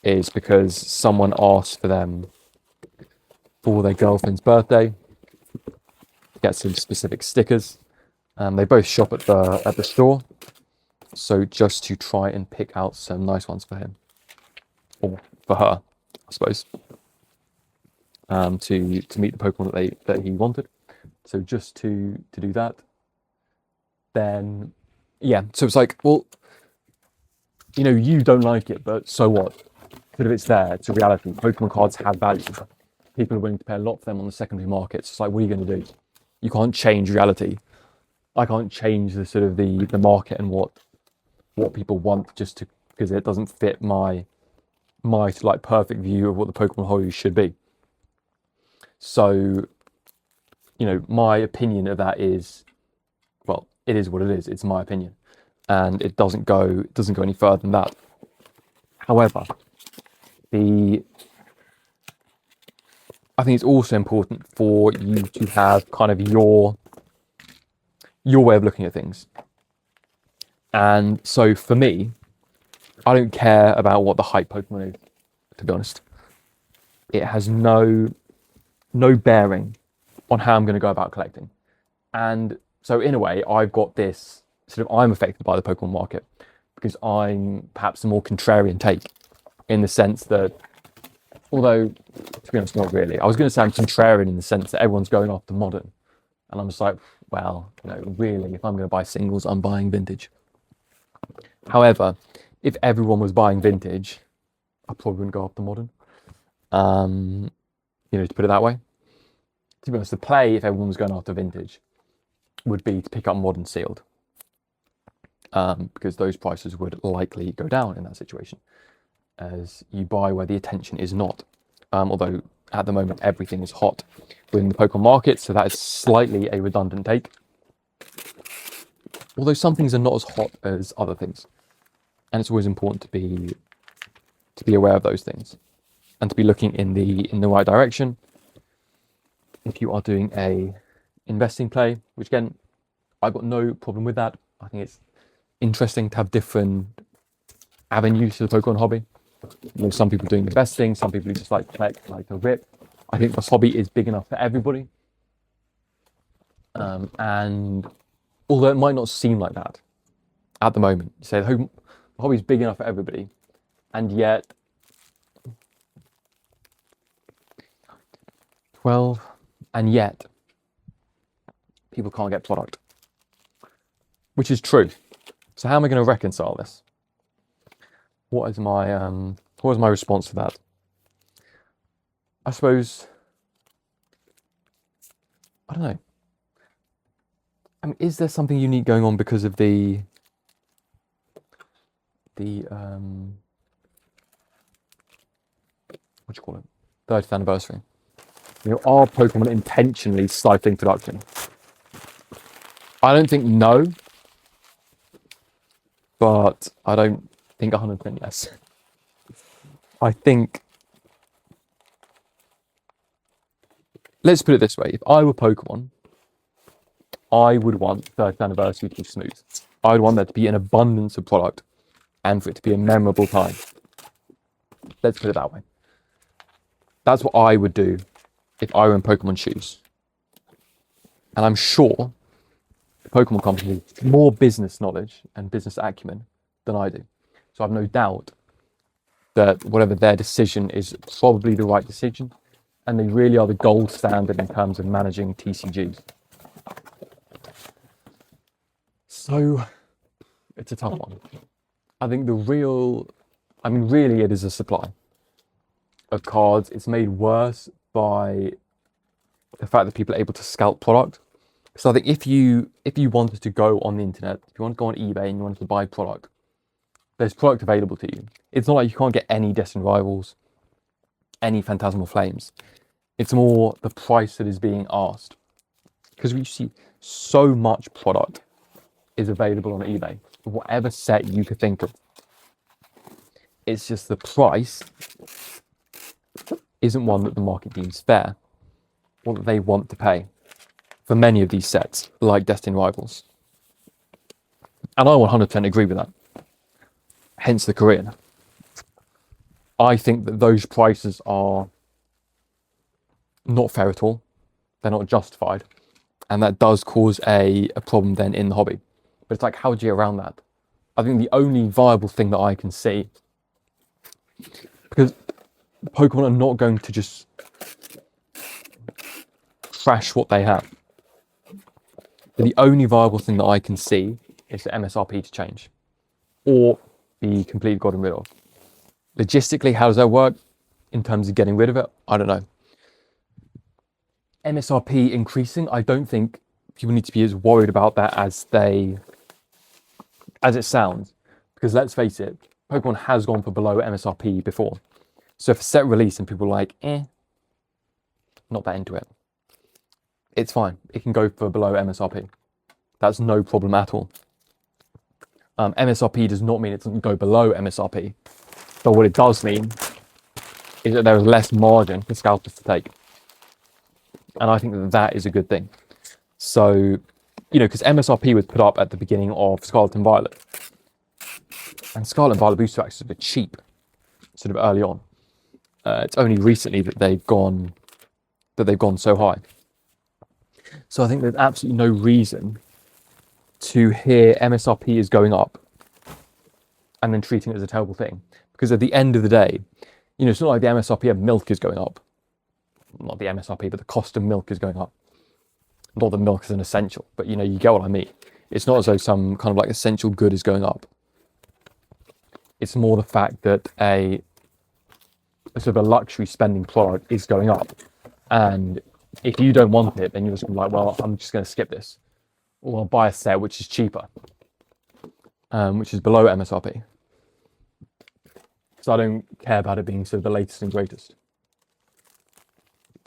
S1: is because someone asked for them for their girlfriend's birthday to get some specific stickers. They both shop at the store, so just to try and pick out some nice ones for him, or for her, I suppose, to meet the Pokemon that he wanted. So just to do that, then yeah. So it's like, well, you know, you don't like it, but so what? Sort of, it's there. It's a reality. Pokemon cards have value. People are willing to pay a lot for them on the secondary markets. It's like, what are you going to do? You can't change reality. I can't change the sort of the market and what people want just because it doesn't fit my like perfect view of what the Pokemon hobby should be. So, you know, my opinion of that is, well, it is what it is. It's my opinion, and it doesn't go any further than that. However, I think it's also important for you to have kind of your way of looking at things. And so for me, I don't care about what the hype Pokemon is, to be honest. It has no bearing on how I'm going to go about collecting. And so in a way, I've got this sort of, I'm affected by the Pokemon market because I'm perhaps a more contrarian take, in the sense that, although, to be honest, not really. I was going to say I'm contrarian in the sense that everyone's going after modern. And I'm just like, well, you know, really, if I'm going to buy singles, I'm buying vintage. However, if everyone was buying vintage, I probably wouldn't go after modern. You know, to put it that way. To be honest, the play, if everyone was going after vintage, would be to pick up modern sealed. Because those prices would likely go down in that situation, as you buy where the attention is not. Although at the moment everything is hot within the Pokemon market, so that is slightly a redundant take. Although some things are not as hot as other things, and it's always important to be aware of those things and to be looking in the right direction. if you are doing a investing play, which again, I've got no problem with that. I think it's interesting to have different avenues to the Pokemon hobby. You know, some people doing investing, some people who just like to collect like a rip. I think this hobby is big enough for everybody. And although it might not seem like that at the moment, you say the hobby is big enough for everybody, and yet 12, and yet people can't get product, which is true. So how am I going to reconcile this? What is my response to that? I suppose, I don't know. I mean, is there something unique going on because of the what do you call it? 30th anniversary. You know, are Pokemon intentionally stifling production? I don't think no, but I don't think 100% yes. I think, let's put it this way: if I were Pokemon, I would want 30th anniversary to be smooth. I would want there to be an abundance of product and for it to be a memorable time. Let's put it that way. That's what I would do if I were in Pokemon shoes. And I'm sure the Pokemon company has more business knowledge and business acumen than I do. So I have no doubt that whatever their decision is probably the right decision. And they really are the gold standard in terms of managing TCGs. So it's a tough one. I think really it is a supply of cards. It's made worse by the fact that people are able to scalp product. So I think if you wanted to go on the internet, if you want to go on eBay and you wanted to buy product, there's product available to you. It's not like you can't get any Destined Rivals, any Phantasmal Flames. It's more the price that is being asked. Because we see so much product is available on eBay, whatever set you could think of. It's just the price isn't one that the market deems fair, or that they want to pay for many of these sets, like Destined Rivals. And I 100% agree with that. Hence the Korean. I think that those prices are not fair at all. They're not justified. And that does cause a problem then in the hobby. But it's like, how do you get around that? I think the only viable thing that I can see, because Pokemon are not going to just trash what they have. But the only viable thing that I can see is the MSRP to change or be completely gotten rid of. Logistically, how does that work in terms of getting rid of it? I don't know. MSRP increasing, I don't think people need to be as worried about that as it sounds. Because let's face it, Pokemon has gone for below MSRP before. So if a set release and people are like, not that into it, it's fine. It can go for below MSRP. That's no problem at all. MSRP does not mean it doesn't go below MSRP. But what it does mean is that there is less margin for scalpers to take. And I think that that is a good thing. So, you know, because MSRP was put up at the beginning of Scarlet and Violet. And Scarlet and Violet booster packs were cheap, sort of early on. It's only recently that they've gone so high. So I think there's absolutely no reason to hear MSRP is going up and then treating it as a terrible thing. Because at the end of the day, you know, it's not like the MSRP of milk is going up. Not the MSRP, but the cost of milk is going up. Not that milk is an essential, but you know, you get what I mean. It's not as though some kind of like essential good is going up. It's more the fact that a sort of a luxury spending product is going up. And if you don't want it, then you're just like, well, I'm just going to skip this. Or I'll buy a set which is cheaper, which is below MSRP. So I don't care about it being sort of the latest and greatest.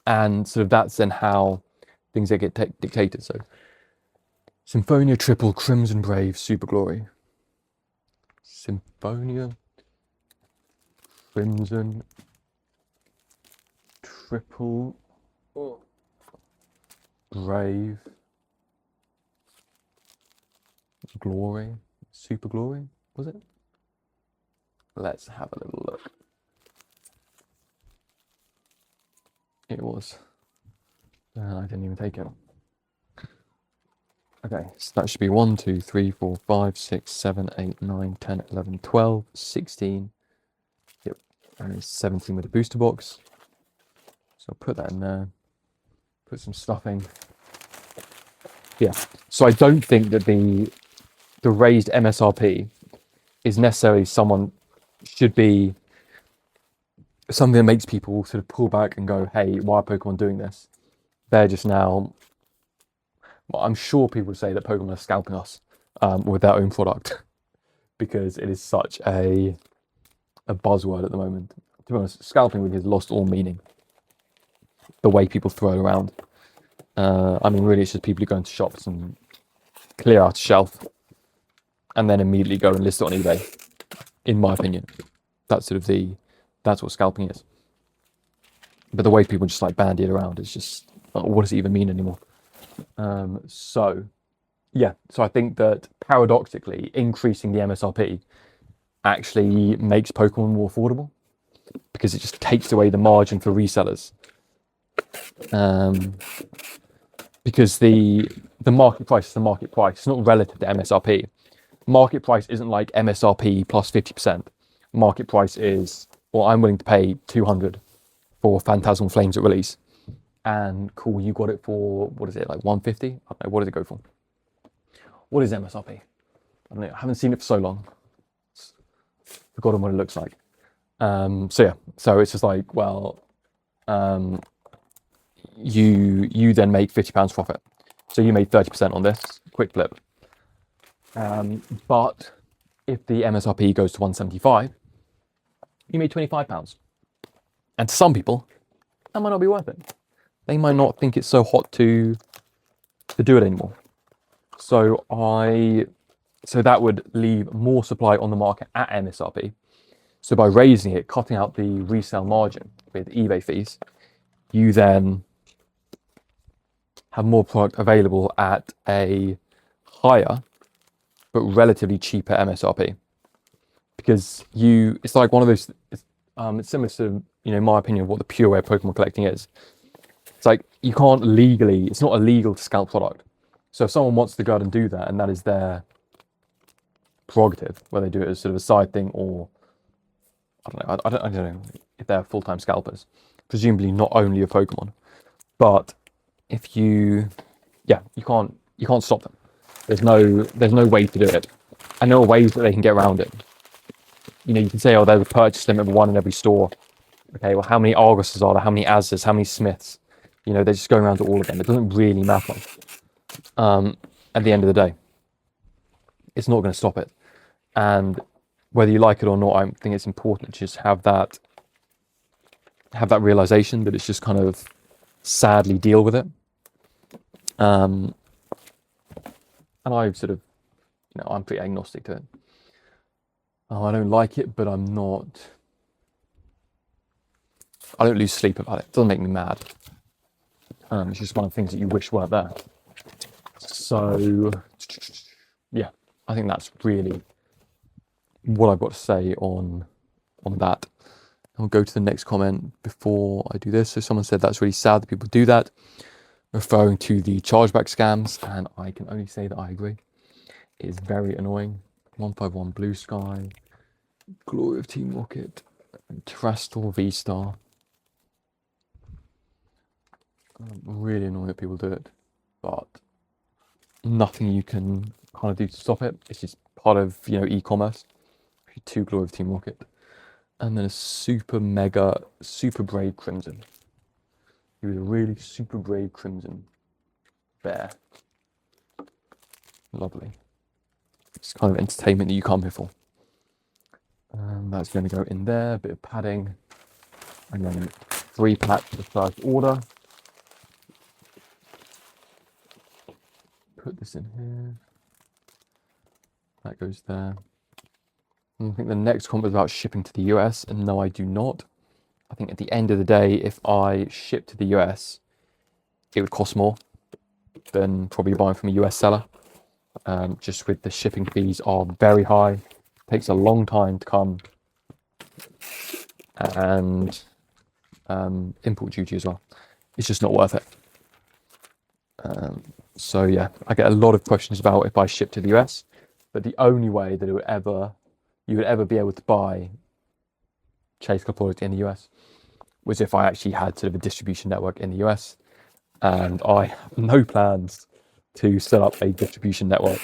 S1: And sort of that's then how things get dictated. So Symphonia Triple Crimson Brave Super Glory. Symphonia Crimson Triple. Oh. Brave, Glory, Super Glory, was it? Let's have a little look. It was. And I didn't even take it. Okay, so that should be 1, 2, 3, 4, 5, 6, 7, 8, 9, 10, 11, 12, 16. Yep, and it's 17 with a booster box. So I'll put that in there. Put some stuffing. Yeah, so I don't think that the raised MSRP is necessarily should be something that makes people sort of pull back and go, hey, why are Pokemon doing this? They're just now, well, I'm sure people would say that Pokemon are scalping us with their own product because it is such a buzzword at the moment. To be honest, scalping really has lost all meaning. The way people throw it around. I mean, really, it's just people who go into shops and clear out a shelf and then immediately go and list it on eBay. In my opinion, that's what scalping is. But the way people just like bandy it around is just, what does it even mean anymore? So I think that paradoxically, increasing the MSRP actually makes Pokemon more affordable because it just takes away the margin for resellers. Because the market price is the market price. It's not relative to MSRP. Market price isn't like MSRP plus 50%. Market price is, well, I'm willing to pay 200 for Phantasmal Flames at release. And cool, you got it for, what is it, like 150? I don't know, what does it go for? What is MSRP? I don't know, I haven't seen it for so long. Forgotten what it looks like. So it's just like, well, you then make £50 profit. So you made 30% on this, quick flip. But if the MSRP goes to 175, you made £25. And to some people, that might not be worth it. They might not think it's so hot to do it anymore. So that would leave more supply on the market at MSRP. So by raising it, cutting out the resale margin with eBay fees, you then have more product available at a higher but relatively cheaper MSRP. Because it's like one of those, it's similar to, my opinion of what the pure way of Pokemon collecting is. It's like you can't legally, it's not illegal to scalp product. So if someone wants to go out and do that, and that is their prerogative, whether they do it as sort of a side thing or, I don't know if they're full-time scalpers, presumably not only of Pokemon, but if you can't stop them. There's no way to do it. And there are ways that they can get around it. You can say, oh, there's a purchase limit of one in every store. Okay, well, how many Arguses are there? How many Azes? How many Smiths? They're just going around to all of them. It doesn't really matter. At the end of the day, it's not going to stop it. And whether you like it or not, I think it's important to just have that realization that it's just kind of sadly deal with it. And I sort of, I'm pretty agnostic to it. I don't like it, but I don't lose sleep about it. It doesn't make me mad. It's just one of the things that you wish weren't there. So, yeah, I think that's really what I've got to say on that. I'll go to the next comment before I do this. So someone said that's really sad that people do that, referring to the chargeback scams, and I can only say that I agree. It is very annoying. 151 Blue Sky, Glory of Team Rocket, and Terastal V-Star. Really annoying that people do it, but nothing you can kind of do to stop it. It's just part of e-commerce. 2 Glory of Team Rocket, and then a super brave Crimson. He was a really super brave Crimson bear. Lovely. It's kind of entertainment that you come here for. And that's going to go in there. A bit of padding, and then 3 packs for the first order. Put this in here. That goes there. And I think the next comment was about shipping to the US, and no, I do not. I think at the end of the day, if I ship to the US, it would cost more. than probably buying from a US seller. Just with the shipping fees are very high, takes a long time to come, and import duty as well. It's just not worth it. So yeah, I get a lot of questions about if I ship to the US, but the only way that you would ever be able to buy Chase Club product in the US was if I actually had sort of a distribution network in the US, and I have no plans to set up a distribution network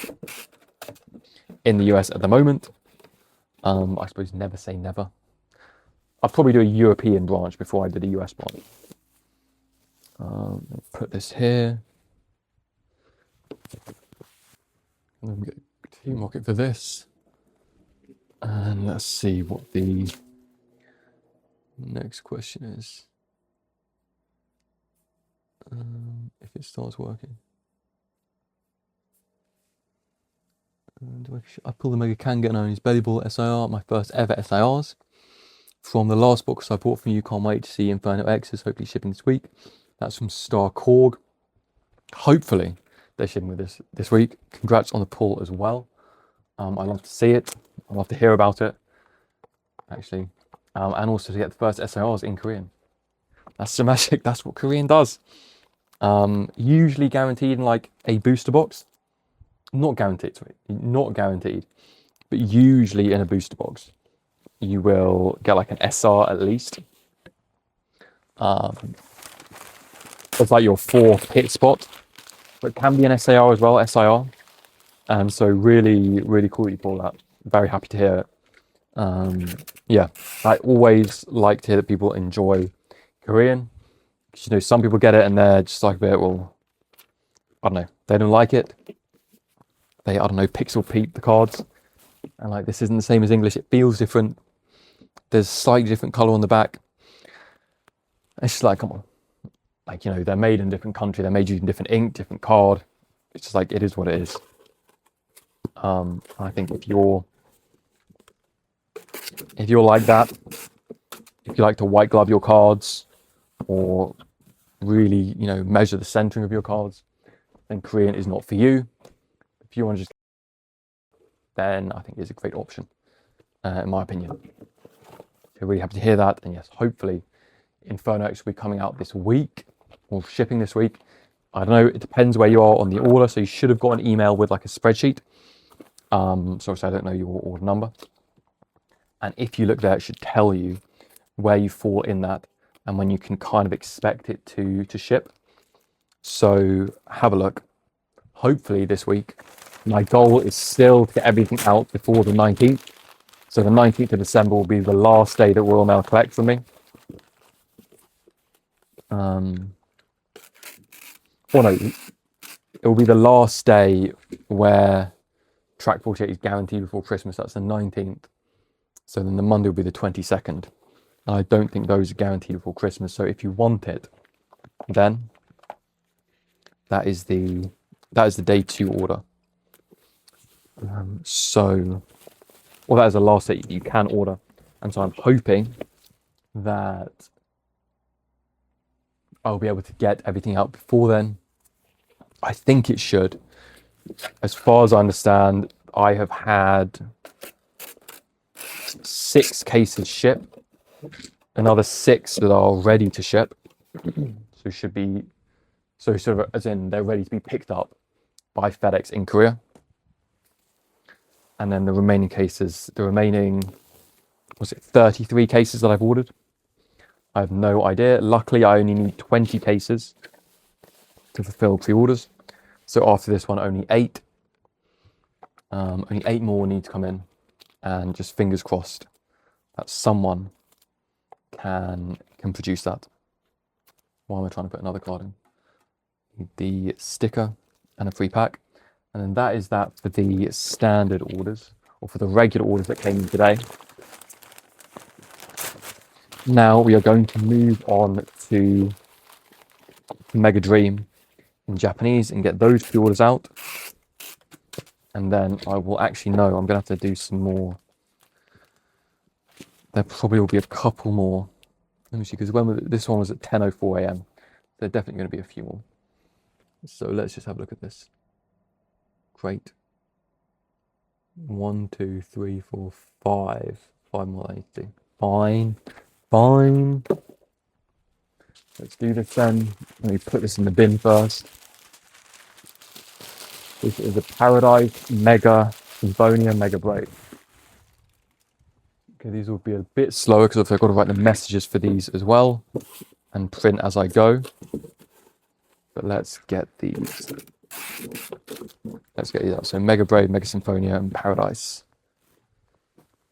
S1: in the US at the moment. I suppose never say never. I'll probably do a European branch before I did a US branch. Put this here. And then we get a team rocket for this. And let's see what the next question is. If it starts working. I pulled the Mega Kanga and Oni's Belly Ball SIR, my first ever SIRs. From the last box I bought from you, can't wait to see Inferno X is hopefully shipping this week. That's from Star Korg. Hopefully they're shipping with this week. Congrats on the pull as well. I love to see it. I love to hear about it, actually. And also to get the first SIRs in Korean. That's the magic. That's what Korean does. Usually guaranteed in like a booster box. Not guaranteed, but usually in a booster box, you will get like an SR at least. It's like your 4th hit spot, but it can be an SAR as well, SIR. And so really, really cool that you pull that. Very happy to hear it. Yeah, I always like to hear that people enjoy Korean. Because, you know, some people get it and they're just like a bit, well, I don't know, they don't like it. They, I don't know, pixel peep the cards. And like, this isn't the same as English. It feels different. There's slightly different color on the back. It's just like, come on. Like, you know, they're made in a different country. They're made using different ink, different card. It's just like, it is what it is. I think if you're like that, if you like to white glove your cards or really, you know, measure the centering of your cards, then Korean is not for you. If you want to just, then I think it's a great option, in my opinion. So really happy to hear that. And yes, hopefully Inferno X will be coming out this week or shipping this week. I don't know, it depends where you are on the order. So you should have got an email with like a spreadsheet. So I don't know your order number. And if you look there, it should tell you where you fall in that and when you can kind of expect it to ship. So have a look. Hopefully this week. My goal is still to get everything out before the 19th. So the 19th of December will be the last day that Royal Mail collects from me. Or no, it will be the last day where Track 48 is guaranteed before Christmas. That's the 19th. So then the Monday will be the 22nd. And I don't think those are guaranteed before Christmas. So if you want it, then that is the day 2 order. That is the last day you can order. And so I'm hoping that I'll be able to get everything out before then. I think it should. As far as I understand, I have had 6 cases ship, another 6 that are ready to ship. So should be, so sort of as in they're ready to be picked up by FedEx in Korea. And then the remaining cases, was it 33 cases that I've ordered? I have no idea. Luckily, I only need 20 cases to fulfill pre-orders. So after this one, only 8. Only 8 more need to come in. And just fingers crossed that someone can produce that. Why am I trying to put another card in? The sticker and a free pack. And then that is that for the standard orders, or for the regular orders that came in today. Now we are going to move on to Mega Dream in Japanese and get those pre-orders out. And then I will actually know, I'm going to have to do some more. There probably will be a couple more. Let me see, because this one was at 10:04 a.m. There are definitely going to be a few more. So let's just have a look at this. Great. 1, 2, 3, 4, 5. 5 more I need to do. Fine. Fine. Let's do this then. Let me put this in the bin first. This is a Paradise Mega Symphonia Mega Braid. Okay, these will be a bit slower because I've got to write the messages for these as well and print as I go. But let's get these. Let's get these out. So Mega Braid, Mega Symphonia, and Paradise.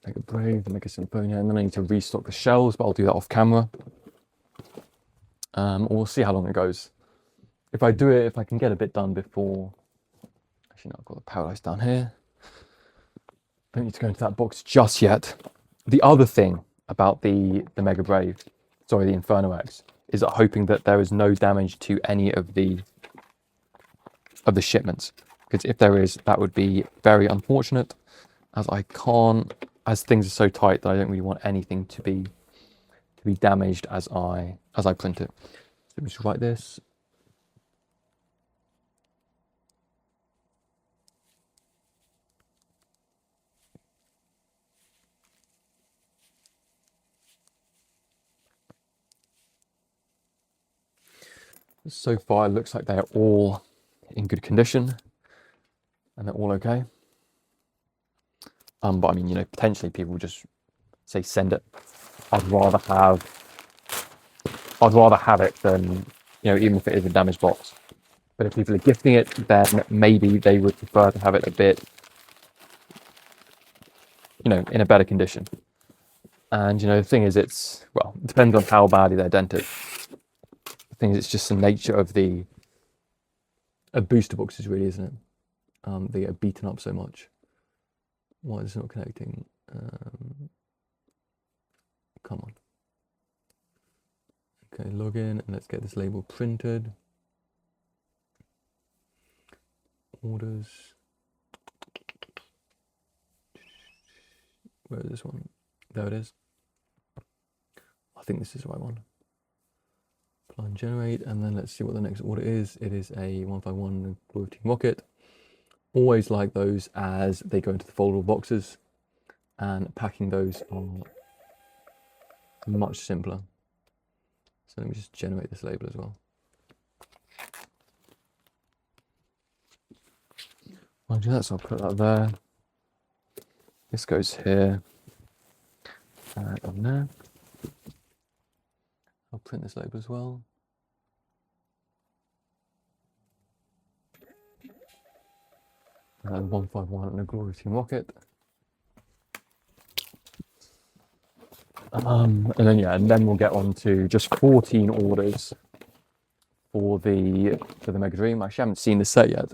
S1: Mega Braid, Mega Symphonia, and then I need to restock the shells, but I'll do that off camera. We'll see how long it goes. If I do it, if I can get a bit done before. Actually, no, I've got the Paradise down here. Don't need to go into that box just yet. The other thing about the Mega Brave, sorry, the Inferno X, is that hoping that there is no damage to any of the shipments. Because if there is, that would be very unfortunate, as I can't, as things are so tight that I don't really want anything to be damaged as I print it. So let me just write this. So far, it looks like they are all in good condition and they're all okay. But I mean, you know, potentially people will just say send it. I'd rather have it than, you know, even if it is a damaged box. But if people are gifting it, then maybe they would prefer to have it a bit, you know, in a better condition. And, you know, the thing is, it depends on how badly they're dented. The thing is, it's just the nature of booster boxes, really, isn't it? They get beaten up so much. Why is it not connecting? Come on. Okay, log in and let's get this label printed. Orders. Where is this one? There it is. I think this is the right one. Apply and generate, and then let's see what the next order is. It is a 151 floating rocket. Always like those as they go into the foldable boxes, and packing those are much simpler. So let me just generate this label as well. I'll do that, so I'll put that there. This goes here, and on there. I'll print this label as well. And 151 and a Glory Team rocket. And then we'll get on to just 14 orders for the Mega Dream. I actually haven't seen the set yet.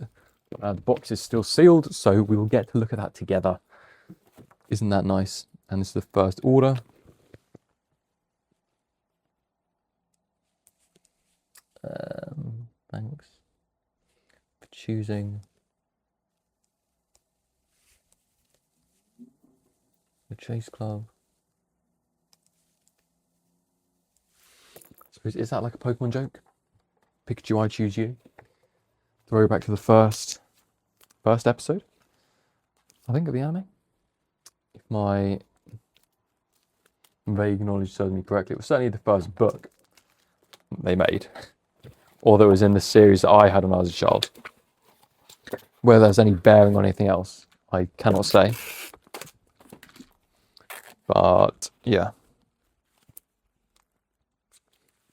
S1: The box is still sealed, so we will get to look at that together. Isn't that nice? And this is the first order. Thanks for choosing the Chase Club. So is that like a Pokemon joke? Pikachu, I choose you. Throwback to the first episode, I think, of the anime. If my vague knowledge serves me correctly, it was certainly the first book they made, or that was in the series that I had when I was a child. Whether there's any bearing on anything else, I cannot say. But yeah,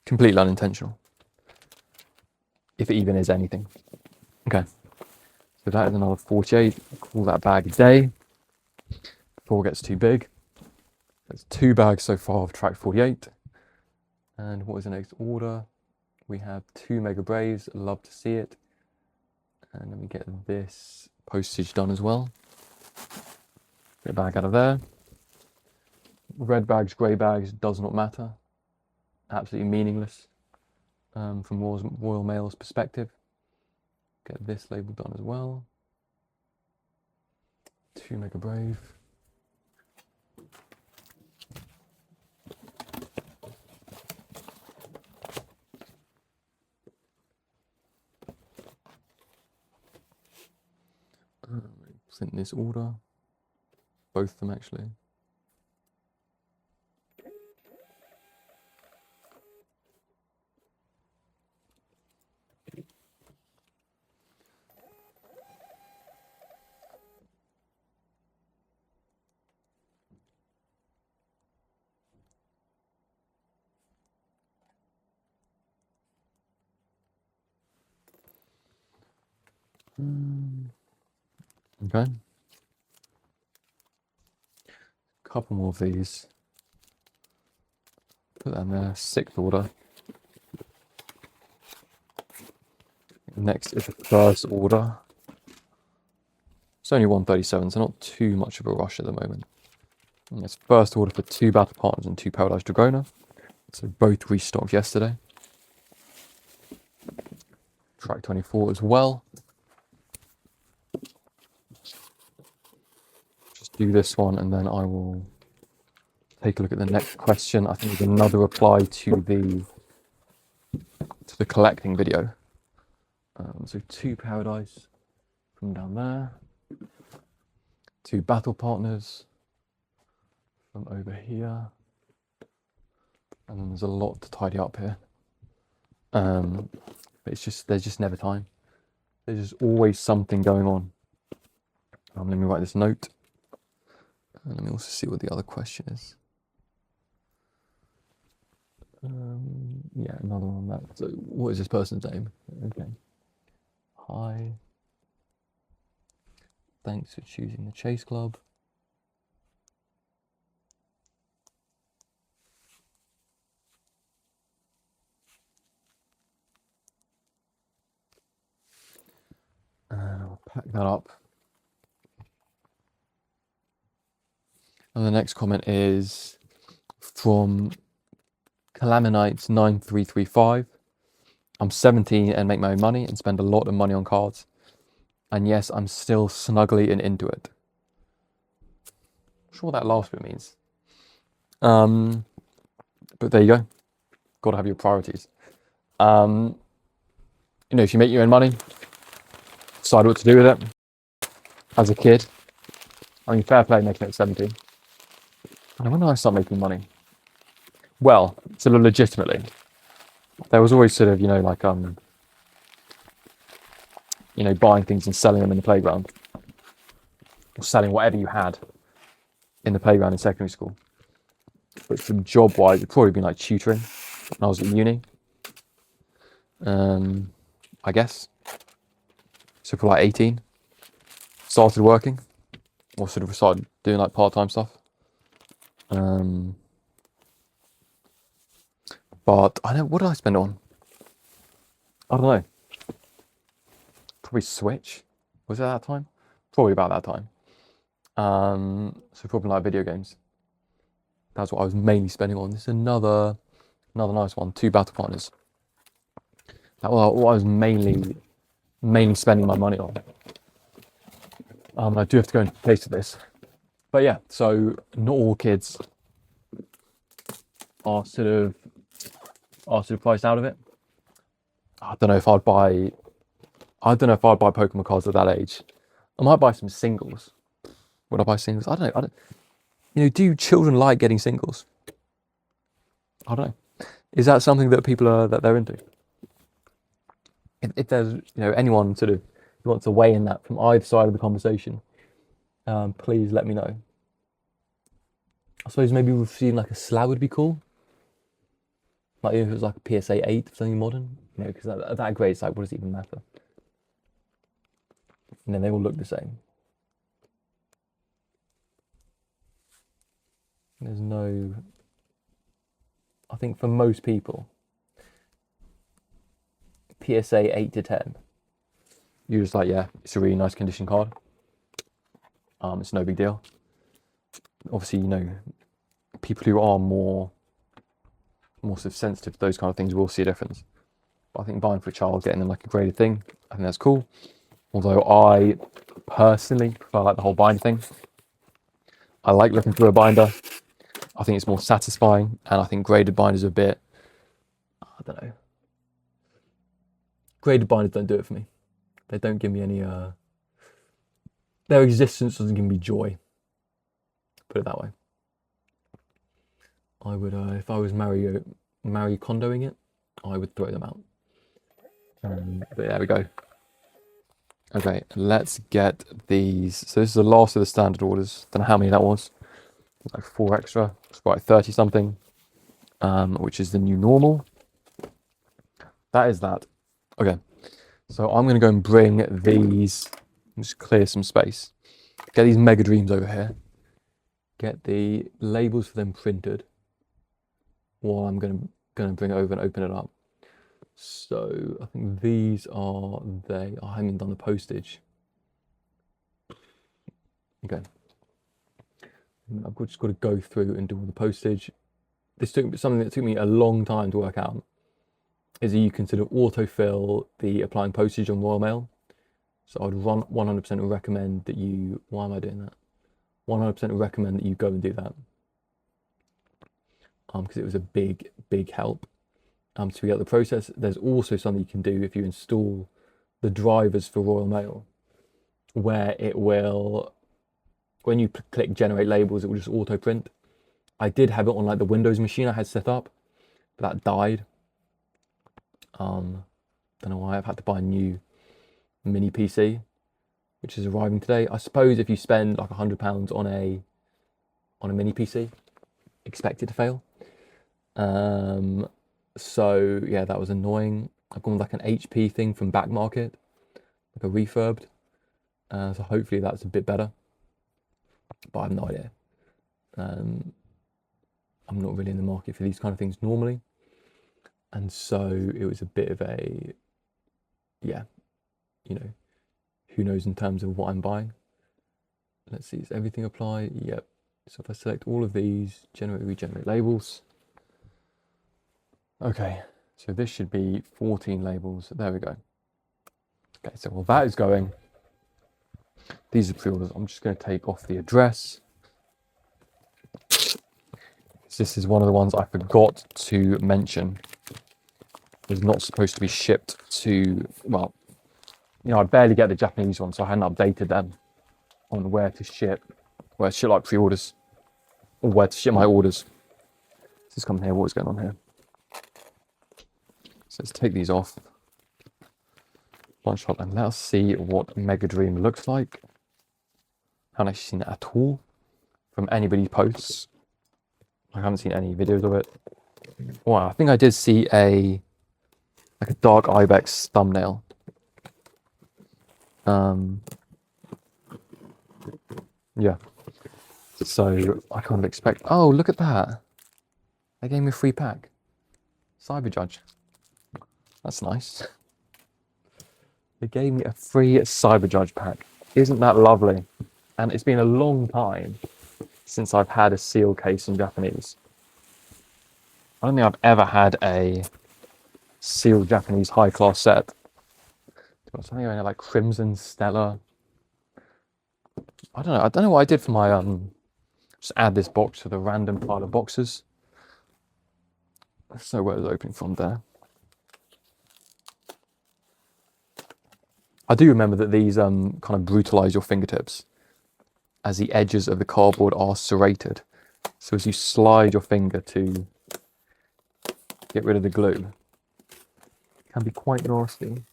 S1: completely unintentional, if it even is anything. Okay, so that is another 48. Call that bag a day before it gets too big. That's 2 bags so far of track 48. And what is the next order? We have 2 Mega Braves. Love to see it. And let me get this postage done as well. Get a bag out of there. Red bags, grey bags, does not matter. Absolutely meaningless from Royal Mail's perspective. Get this label done as well. 2 Mega Brave. this order. Both of them, actually. Okay. A couple more of these. Put that in there. 6th order. Next is the 1st order. It's only 137, so not too much of a rush at the moment. And it's 1st order for 2 Battle Partners and 2 Paradise Dragona. So both restocked yesterday. Track 24 as well. Just do this one and then I will take a look at the next question. I think there's another reply to the collecting video. So 2 Paradise from down there. 2 Battle Partners from over here. And then there's a lot to tidy up here. But there's just never time. There's just always something going on. Let me write this note. And let me also see what the other question is. Yeah, another one on that. So what is this person's name? Okay. Hi. Thanks for choosing the Chase Club. And I'll pack that up. And the next comment is from Calaminites9335. I'm 17 and make my own money and spend a lot of money on cards. And yes, I'm still snugly and into it. Not sure what that last bit means. But there you go. Got to have your priorities. You know, if you make your own money, decide what to do with it. As a kid, I mean, fair play making it at 17. And when did I start making money? Well, sort of legitimately. There was always sort of, you know, like, you know, buying things and selling them in the playground. Or selling whatever you had in the playground in secondary school. But from job-wise, it'd probably been like tutoring when I was at uni. I guess. So for like 18, started working. Or sort of started doing like part-time stuff. But I don't, what did I spend it on? I don't know. Probably Switch. Was it that time? Probably about that time. So probably like video games. That's what I was mainly spending on. This is another nice one. 2 Battle Partners. That was what I was mainly spending my money on. I do have to go and taste this. But yeah, so not all kids are sort of priced out of it. I don't know if I'd buy Pokemon cards at that age. I might buy some singles. Would I buy singles? I don't know. You know, do children like getting singles? I don't know. Is that something that that they're into? If there's, you know, anyone sort of who wants to weigh in that from either side of the conversation, please let me know. I suppose maybe we've seen like a slab would be cool. Like if it was like a PSA 8 or something modern, you know, because at that grade it's like, what does it even matter? And then they all look the same. There's no, I think for most people, PSA 8 to 10, you're just like, yeah, it's a really nice condition card. It's no big deal. Obviously, you know, people who are more sort of sensitive to those kind of things will see a difference. But I think buying for a child, getting them like a graded thing, I think that's cool. Although I personally prefer like the whole binder thing. I like looking through a binder. I think it's more satisfying, and I think graded binders are a bit, I don't know. Graded binders don't do it for me. They don't give me any their existence doesn't give me joy. Put it that way. I would, if I was Marie Kondoing it, I would throw them out. But there we go. Okay, let's get these. So this is the last of the standard orders. Don't know how many that was. Like 4 extra. It's about 30 something, which is the new normal. That is that. Okay, so I'm going to go and bring these. Just clear some space. Get these Mega Dreams over here. Get the labels for them printed. While I'm going to bring it over and open it up. So I think these are they. I haven't done the postage. Okay. I've just got to go through and do all the postage. This took something that took me a long time to work out. Is that you can sort of autofill the applying postage on Royal Mail. So I'd 100% recommend that you. Why am I doing that? 100% recommend that you go and do that. Because it was a big help. To speed up the process. There's also something you can do if you install the drivers for Royal Mail, where it will, when you click generate labels, it will just auto print. I did have it on like the Windows machine I had set up, but that died. Don't know why. I've had to buy a new mini PC, which is arriving today. I suppose if you spend like £100 on a mini PC, expect it to fail. So yeah, that was annoying. I've gone with like an HP thing from Back Market, like a refurbed. So hopefully that's a bit better. But I have no idea. I'm not really in the market for these kind of things normally. And so it was a bit of a, yeah, you know, who knows in terms of what I'm buying. Let's see, is everything apply? Yep. So if I select all of these, regenerate labels. Okay, so this should be 14 labels. There we go. Okay, so while that is going, these are pre-orders. I'm just going to take off the address. This is one of the ones I forgot to mention. It's not supposed to be shipped to, well, you know, I barely get the Japanese one, so I hadn't updated them on where to ship like pre-orders, or where to ship my orders. This coming here, what's going on here? So let's take these off. One shot, and let's see what Mega Dream looks like. Haven't actually seen it at all from anybody's posts. I haven't seen any videos of it. Wow, I think I did see a dark ibex thumbnail. Yeah. So I kind of expect. Oh, look at that! They gave me a free pack. Cyber Judge. That's nice. They gave me a free Cyber Judge pack. Isn't that lovely? And it's been a long time since I've had a seal case in Japanese. I don't think I've ever had a sealed Japanese high-class set. Something like Crimson Stellar. I don't know what I did for my just add this box to the random pile of boxes. So where it's opening from there. I do remember that these kind of brutalize your fingertips, as the edges of the cardboard are serrated. So as you slide your finger to get rid of the glue, it can be quite nasty.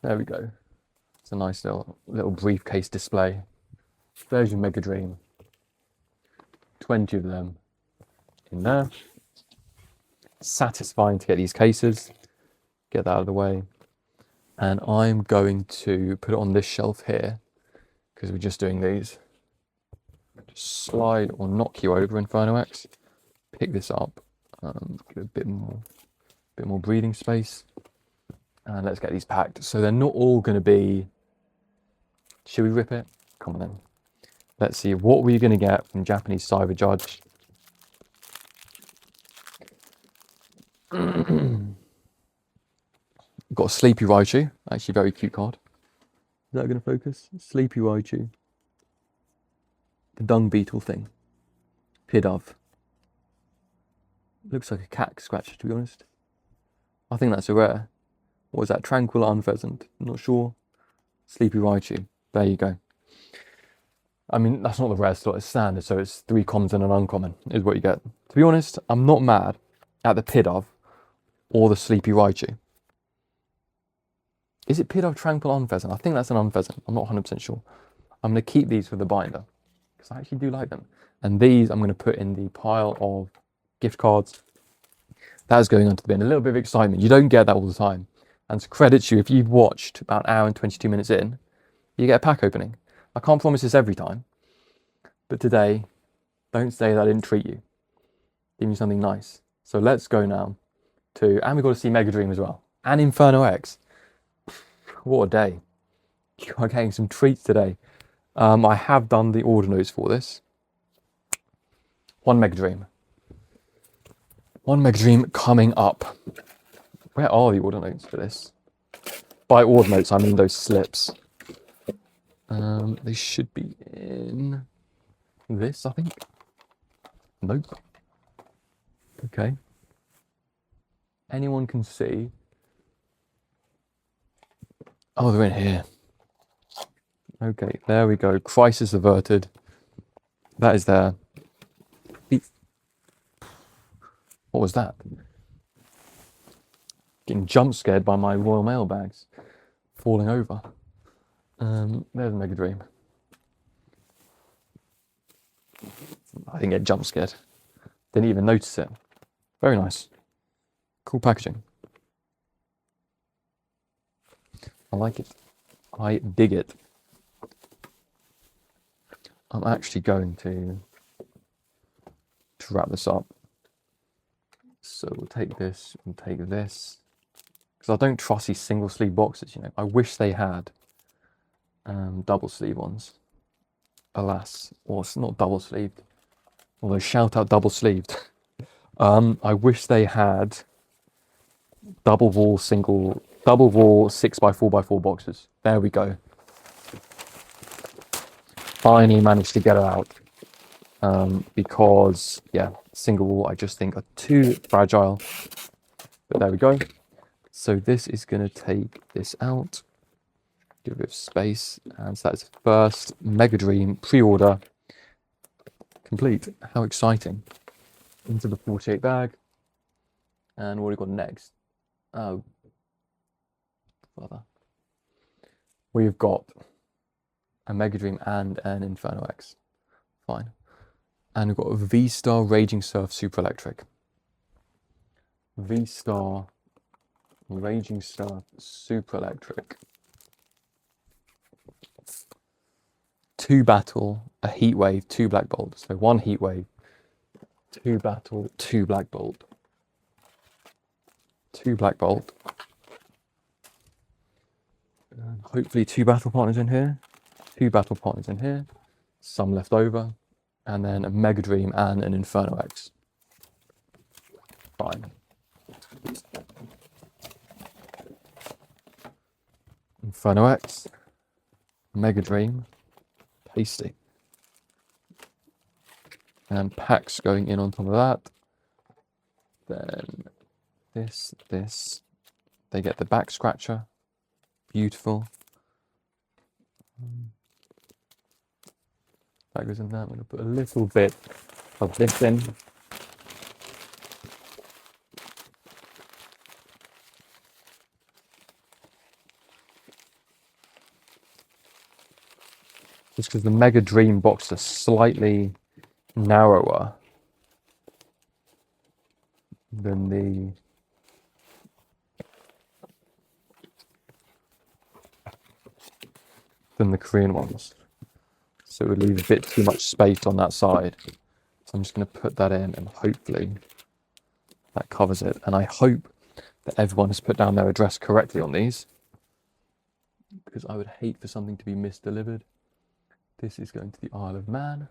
S1: There we go. It's a nice little briefcase display. There's your Mega Dream. 20 of them in there. Satisfying to get these cases. Get that out of the way. And I'm going to put it on this shelf here, because we're just doing these. Just slide or knock you over, Inferno X. Pick this up. Give it a bit more breathing space. And let's get these packed. So they're not all going to be... Should we rip it? Come on then. Let's see, what we're going to get from Japanese Cyber Judge. Got a Sleepy Raichu. Actually, very cute card. Is that going to focus? Sleepy Raichu. The dung beetle thing. Pidove. Looks like a cat scratcher, to be honest. I think that's a rare. What is that? Tranquil Unpheasant. I'm not sure. Sleepy Raichu. There you go. I mean, that's not the rare slot, it's standard, so it's 3 commons and an uncommon is what you get. To be honest, I'm not mad at the Pidove or the Sleepy Raichu. Is it Pidove Tranquil Unpheasant? I think that's an Unpheasant. I'm not 100% sure. I'm going to keep these for the binder because I actually do like them. And these I'm going to put in the pile of gift cards. That is going onto the bin. A little bit of excitement. You don't get that all the time. And to credit you, if you've watched about an hour and 22 minutes in, you get a pack opening. I can't promise this every time. But today, don't say that I didn't treat you. Give me something nice. So let's go now to, and we've got to see Mega Dream as well. And Inferno X. What a day. You are getting some treats today. I have done the order notes for this. One Mega Dream. One Mega Dream coming up. Where are the order notes for this? By order notes, I mean those slips. They should be in this, I think. Nope. Okay. Anyone can see. Oh, they're in here. Okay, there we go. Crisis averted. That is there. What was that? Getting jump scared by my Royal Mail bags falling over. There's Mega Dream. I didn't get jump scared. Didn't even notice it. Very nice. Cool packaging. I like it. I dig it. I'm actually going to wrap this up. So we'll take this and take this. Because I don't trust these single sleeve boxes, you know. I wish they had double sleeve ones. Alas. Or it's not double sleeved. Although shout out double sleeved. I wish they had double wall 6x4x4 boxes. There we go. Finally managed to get it out. Because, yeah, single wall I just think are too fragile. But there we go. So this is going to take this out. Give it a bit of space. And so that's first Mega Dream pre-order complete. How exciting. Into the 48 bag. And what have we got next? Oh, brother. We've got a Mega Dream and an Inferno X. Fine. And we've got a V-Star Raging Surf Super Electric. V-Star Raging Surf Super Electric. 2 battle, a heat wave, 2 black bolt. So 1 heat wave, 2 battle, 2 black bolt. 2 black bolt. And hopefully 2 battle partners in here. 2 battle partners in here. Some left over. And then a Mega Dream and an Inferno X. Fine. Inferno X. Mega Dream. Tasty. And packs going in on top of that. Then this. They get the back scratcher. Beautiful. That goes in there. I'm going to put a little bit of this in. Just because the Mega Dream box is slightly narrower than the Korean ones. So it would leave a bit too much space on that side. So I'm just going to put that in and hopefully that covers it. And I hope that everyone has put down their address correctly on these, because I would hate for something to be misdelivered. This is going to the Isle of Man.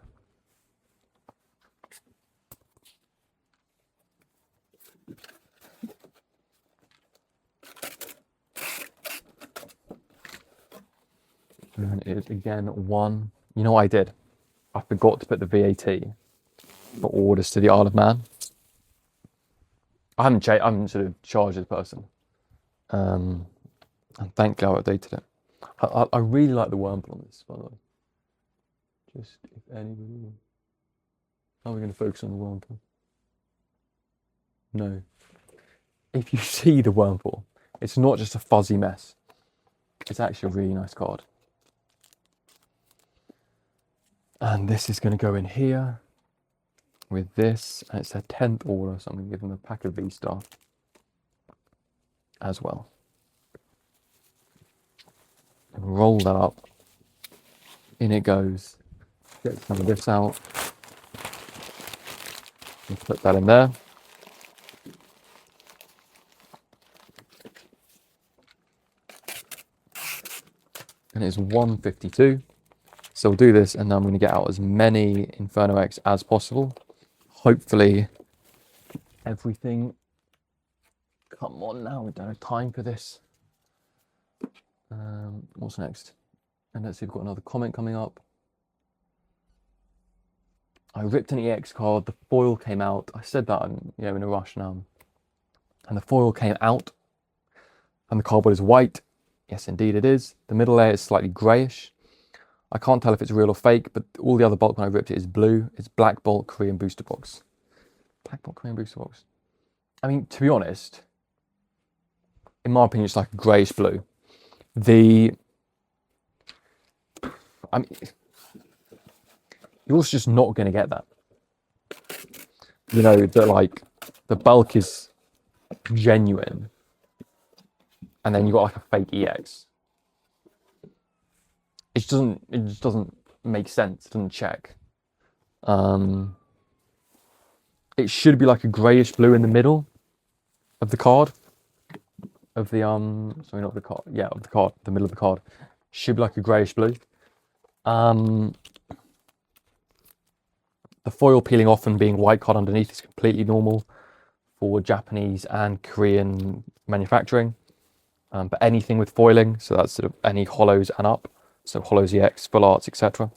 S1: And it is again 1. You know what I did? I forgot to put the VAT for orders to the Isle of Man. I haven't sort of charged this person. And thankfully I updated it. I really like the Wurmple on this, by the way. Just if anybody. Are we going to focus on the Wurmple? No. If you see the Wurmple, it's not just a fuzzy mess. It's actually a really nice card. And this is going to go in here with this, and it's their 10th order, so I'm going to give them a pack of V-Star as well. And roll that up. In it goes. Get some of this out. And put that in there. And it's 152. So we'll do this, and then I'm going to get out as many Inferno X as possible. Hopefully, everything. Come on now, we don't have time for this. What's next? And let's see, we've got another comment coming up. I ripped an EX card. The foil came out. I said that I'm, in a rush now. And the foil came out, and the cardboard is white. Yes, indeed it is. The middle layer is slightly greyish. I can't tell if it's real or fake, but all the other bulk when I ripped it is blue. It's black bulk Korean booster box. Black bulk Korean booster box. I mean, to be honest, in my opinion, it's like a greyish blue. You're also just not going to get that. The bulk is genuine, and then you got like a fake EX. It just doesn't make sense. It doesn't check. It should be like a greyish blue in the middle of the card. Of the sorry, not the card. Yeah, of the card. The middle of the card should be like a greyish blue. The foil peeling off and being white card underneath is completely normal for Japanese and Korean manufacturing. But anything with foiling, so that's sort of any hollows and up. So hollows EX, full arts, etc.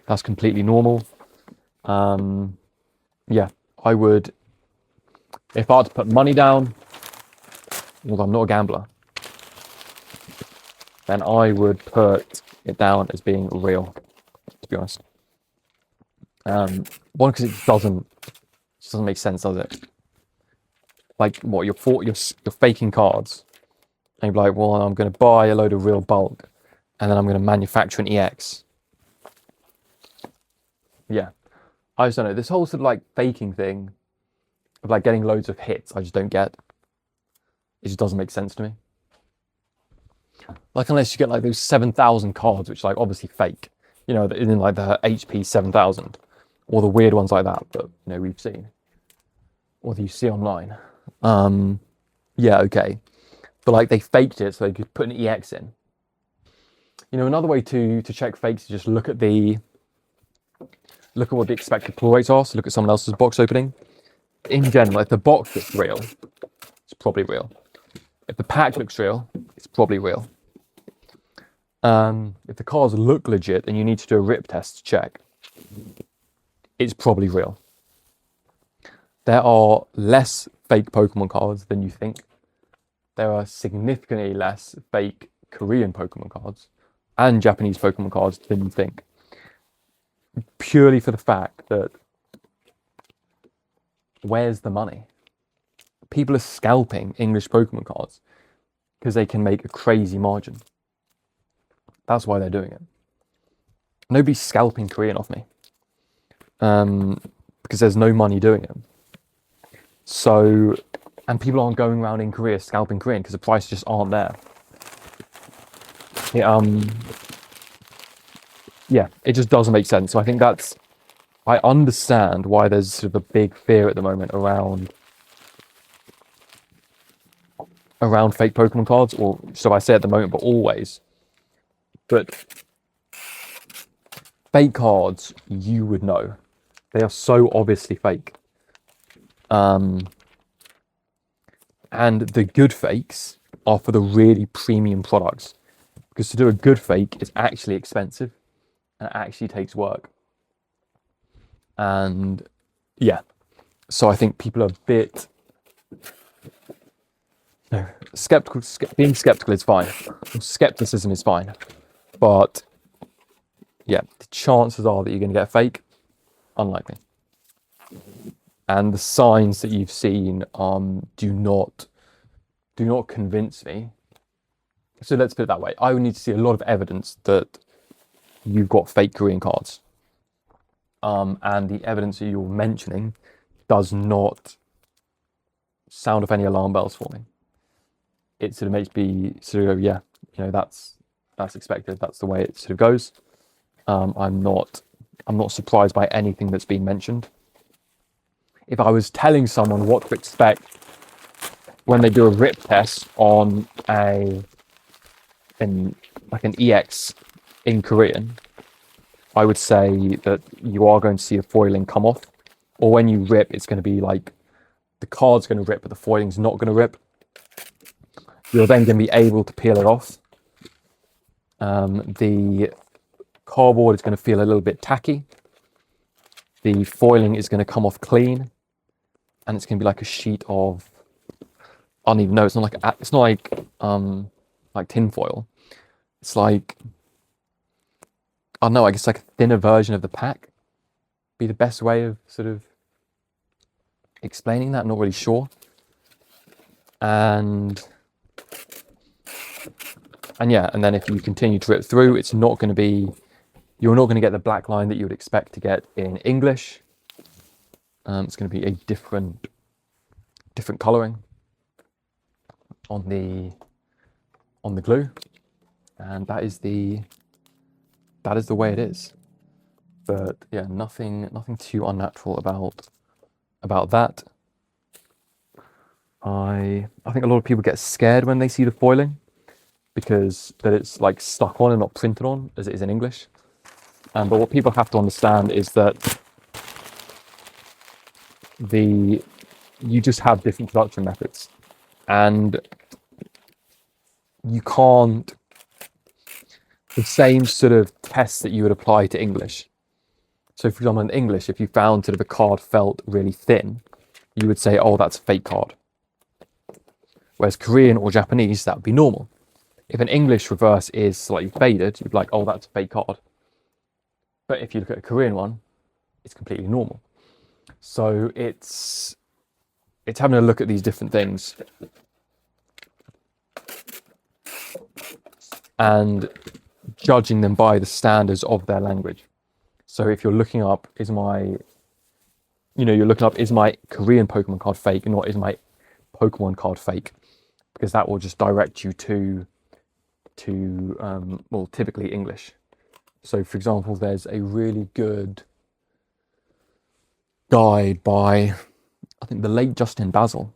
S1: That's completely normal. Yeah, I would, if I had to put money down, although I'm not a gambler, then I would put it down as being real, to be honest. One, because it doesn't make sense, does it? Like, what, you're faking cards, and you're like, well, I'm going to buy a load of real bulk, and then I'm going to manufacture an EX. Yeah. I just don't know. This whole sort of like faking thing of like getting loads of hits, I just don't get. It just doesn't make sense to me. Like, unless you get like those 7,000 cards, which are like obviously fake, in like the HP 7,000, or the weird ones like that, but we've seen, or that you see online. Yeah, okay. But like they faked it so they could put an EX in. Another way to check fakes is just look at what the expected pull rates are. So look at someone else's box opening. In general, if the box looks real, it's probably real. If the pack looks real, it's probably real. If the cards look legit and you need to do a rip test to check, it's probably real. There are less fake Pokemon cards than you think. There are significantly less fake Korean Pokemon cards and Japanese Pokemon cards than you think. Purely for the fact that, where's the money? People are scalping English Pokemon cards because they can make a crazy margin. That's why they're doing it. Nobody's scalping Korean off me, because there's no money doing it. So, and people aren't going around in Korea scalping Korean because the prices just aren't there. Yeah, it just doesn't make sense. So I think I understand why there's sort of a big fear at the moment around fake Pokemon cards, or so I say at the moment, but always. But fake cards, you would know. They are so obviously fake. And the good fakes are for the really premium products. Because to do a good fake is actually expensive. And it actually takes work. And yeah, so I think people are a bit skeptical. Being skeptical is fine. Skepticism is fine, but yeah, the chances are that you're going to get a fake, unlikely. And the signs that you've seen do not convince me. So let's put it that way. I would need to see a lot of evidence that you've got fake Korean cards. And the evidence that you're mentioning does not sound off any alarm bells for me. It sort of makes me sort of, yeah, you know, that's expected. That's the way it sort of goes. I'm not surprised by anything that's been mentioned. If I was telling someone what to expect when they do a rip test on an EX in Korean, I would say that you are going to see a foiling come off, or when you rip, it's going to be like the card's going to rip, but the foiling's not going to rip. You're then going to be able to peel it off. The cardboard is going to feel a little bit tacky. The foiling is going to come off clean, and it's going to be like a sheet of, I don't even know. It's not like tin foil. It's like, I don't know. I guess like a thinner version of the pack. Be the best way of sort of explaining that. I'm not really sure. And yeah, and then if you continue to rip through, it's not going to be, you're not going to get the black line that you would expect to get in English. It's going to be a different colouring on the glue, and that is the way it is. But yeah, nothing too unnatural about that. I think a lot of people get scared when they see the foiling, because that it's like stuck on and not printed on as it is in English. But what people have to understand is that you just have different production methods, and you can't, the same sort of tests that you would apply to English. So for example, in English, if you found sort of a card felt really thin, you would say, oh, that's a fake card. Whereas Korean or Japanese, that would be normal. If an English reverse is slightly faded, you'd be like, oh, that's a fake card. But if you look at a Korean one, it's completely normal. So it's having a look at these different things and judging them by the standards of their language. So if you're looking up, is my Korean Pokemon card fake, not is my Pokemon card fake, because that will just direct you to typically English. So for example, there's a really good guide by, I think, the late Justin Basil,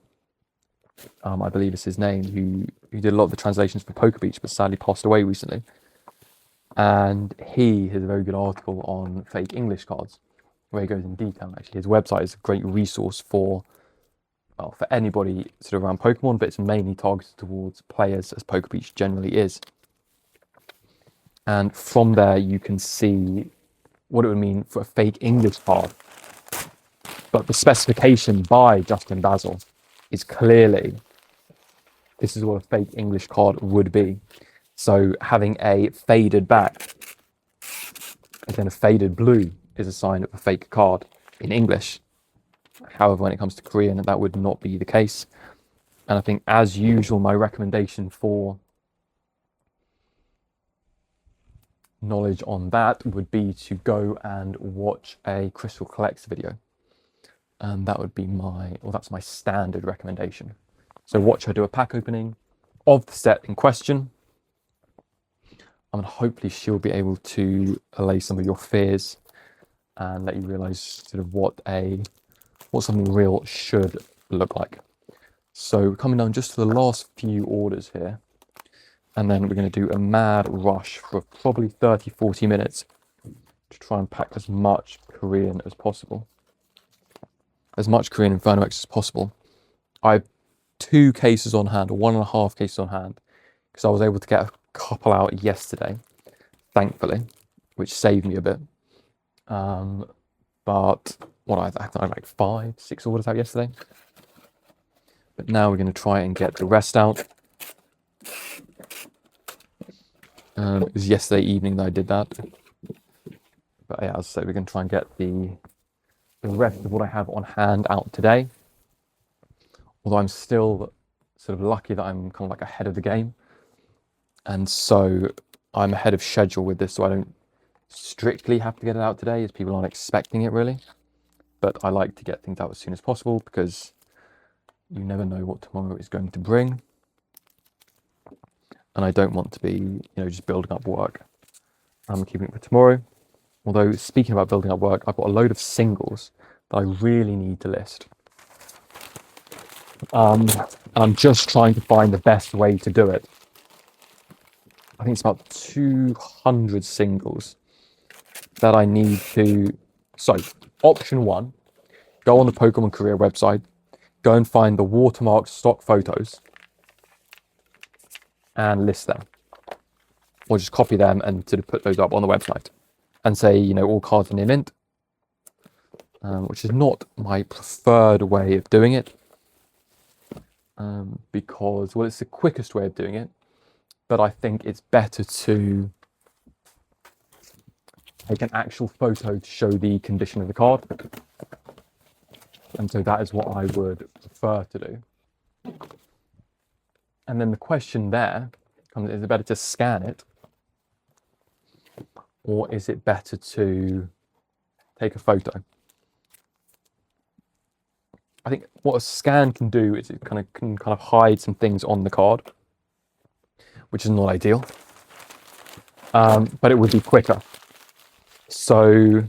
S1: I believe is his name, who did a lot of the translations for Poker Beach, but sadly passed away recently. And he has a very good article on fake English cards, where he goes in detail. Actually, his website is a great resource for anybody sort of around Pokemon, but it's mainly targeted towards players, as Poker Beach generally is. And from there, you can see what it would mean for a fake English card. But the specification by Justin Basil is clearly, this is what a fake English card would be. So having a faded back and then a faded blue is a sign of a fake card in English. However, when it comes to Korean, that would not be the case. And I think, as usual, my recommendation for knowledge on that would be to go and watch a Crystal Collects video. And that would be that's my standard recommendation. So watch her do a pack opening of the set in question. And hopefully she'll be able to allay some of your fears and let you realize sort of what something real should look like. So we're coming down just to the last few orders here, and then we're going to do a mad rush for probably 30-40 minutes to try and pack as much Korean as possible, as much Korean Inferno X as possible. I have 2 cases on hand, or 1.5 cases on hand, because I was able to get a couple out yesterday, thankfully, which saved me a bit. But I had like 5-6 orders out yesterday. But now we're going to try and get the rest out. It was yesterday evening that I did that. But yeah, as I say, we're going to try and get the rest of what I have on hand out today. Although I'm still sort of lucky that I'm kind of like ahead of the game. And so I'm ahead of schedule with this, so I don't strictly have to get it out today, as people aren't expecting it really. But I like to get things out as soon as possible because you never know what tomorrow is going to bring. And I don't want to be, just building up work. I'm keeping it for tomorrow. Although, speaking about building up work, I've got a load of singles that I really need to list. And I'm just trying to find the best way to do it. I think it's about 200 singles that I need to... So, option one, go on the Pokemon Career website, go and find the watermarked stock photos and list them. Or just copy them and sort of put those up on the website. And say, all cards are near mint, which is not my preferred way of doing it, because, well, it's the quickest way of doing it, but I think it's better to take an actual photo to show the condition of the card. And so that is what I would prefer to do. And then the question there comes, is it better to scan it? Or is it better to take a photo? I think what a scan can do is it can hide some things on the card, which is not ideal. But it would be quicker. So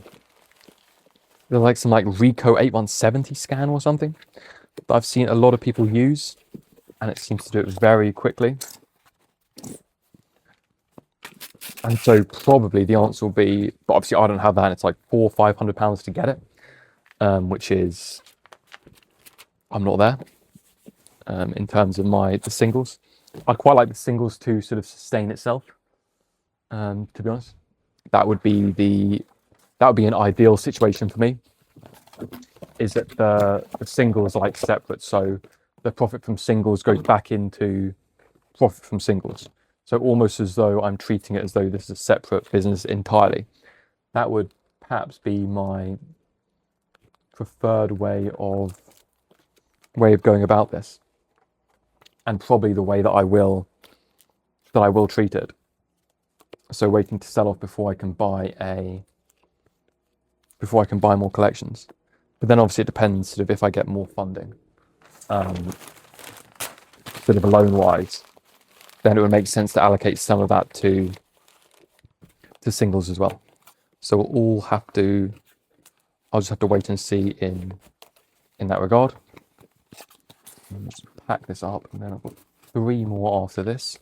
S1: there's some Rico 8170 scan or something that I've seen a lot of people use, and it seems to do it very quickly. And so probably the answer will be, but obviously I don't have that, and it's like £400 or £500 to get it, which is, I'm not there in terms of the singles. I'd quite like the singles to sort of sustain itself, to be honest. That would be an ideal situation for me, is that the singles are separate, so the profit from singles goes back into profit from singles. So almost as though I'm treating it as though this is a separate business entirely. That would perhaps be my preferred way of going about this, and probably the way that I will treat it. So waiting to sell off before I can buy more collections. But then obviously it depends sort of if I get more funding, sort of loan wise, then it would make sense to allocate some of that to singles as well. So I'll just have to wait and see in that regard. Let me just pack this up, and then I've got 3 more after this.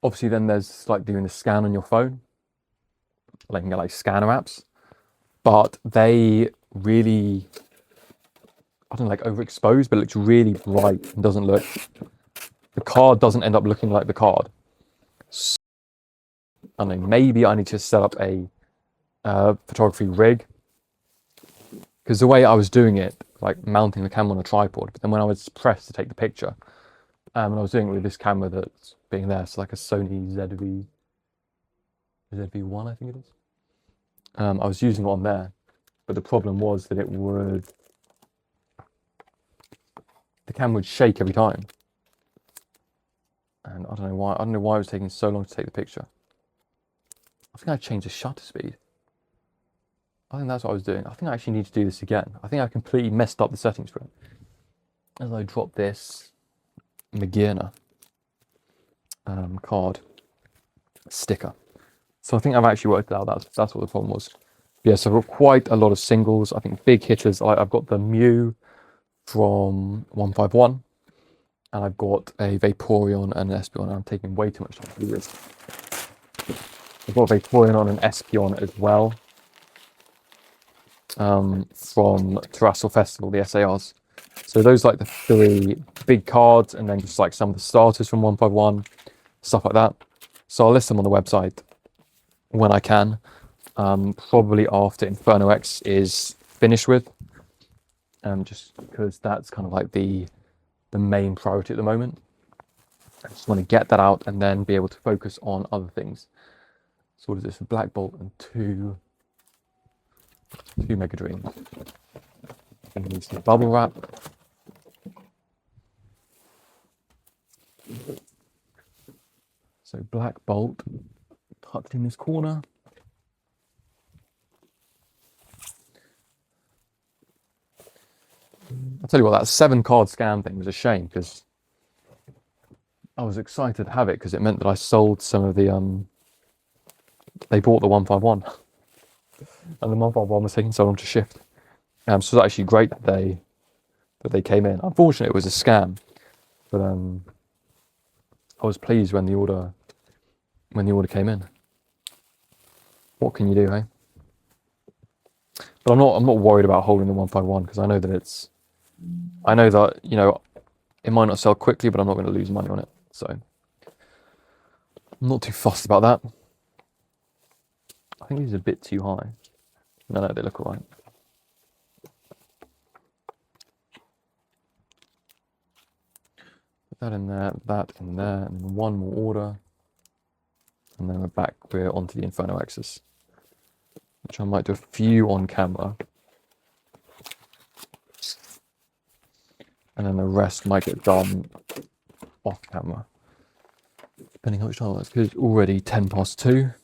S1: Obviously then there's doing the scan on your phone. You can get scanner apps, but they really, I don't know, overexposed, but it looks really bright and the card doesn't end up looking like the card. So, I don't know, maybe I need to set up a photography rig, because the way I was doing it, mounting the camera on a tripod, but then when I was pressed to take the picture, and I was doing it with this camera that's being there, so a Sony ZV-1, I think it is. I was using it on there, but the problem was that the camera would shake every time. And I don't know why it was taking so long to take the picture. I think I changed the shutter speed. I think that's what I was doing. I think I actually need to do this again. I think I completely messed up the settings for it. As I drop this Magirna card sticker. So I think I've actually worked it out. That's what the problem was. Yeah, so I've got quite a lot of singles. I think big hitters. I've got the Mew from 151, and I've got a Vaporeon and an Espeon. I'm taking way too much time to do this. I've got a Vaporeon and an Espeon as well, from Terrassal Festival, the SARs. So those the 3 big cards, and then just some of the starters from 151, stuff like that. So I'll list them on the website when I can, probably after Inferno X is finished with. just because that's kind of like the main priority at the moment. I just want to get that out and then be able to focus on other things. So what is this? A black bolt and two Mega Dreams. And need some bubble wrap. So black bolt tucked in this corner. I'll tell you what, that 7-card scan thing was a shame because I was excited to have it because it meant that I sold some of the they bought the 151 and the 151 was taking so long to shift. So it was actually great that they came in. Unfortunately, it was a scam, but I was pleased when the order came in. What can you do, hey? But I'm not worried about holding the 151 because I know that you know it might not sell quickly, but I'm not going to lose money on it. So I'm not too fussed about that. I think these are a bit too high. No, they look alright. Put that in there, and then one more order. And then we're onto the Inferno X's, which I might do a few on camera. And then the rest might get done off camera, depending on which time it is, because it's already 2:10.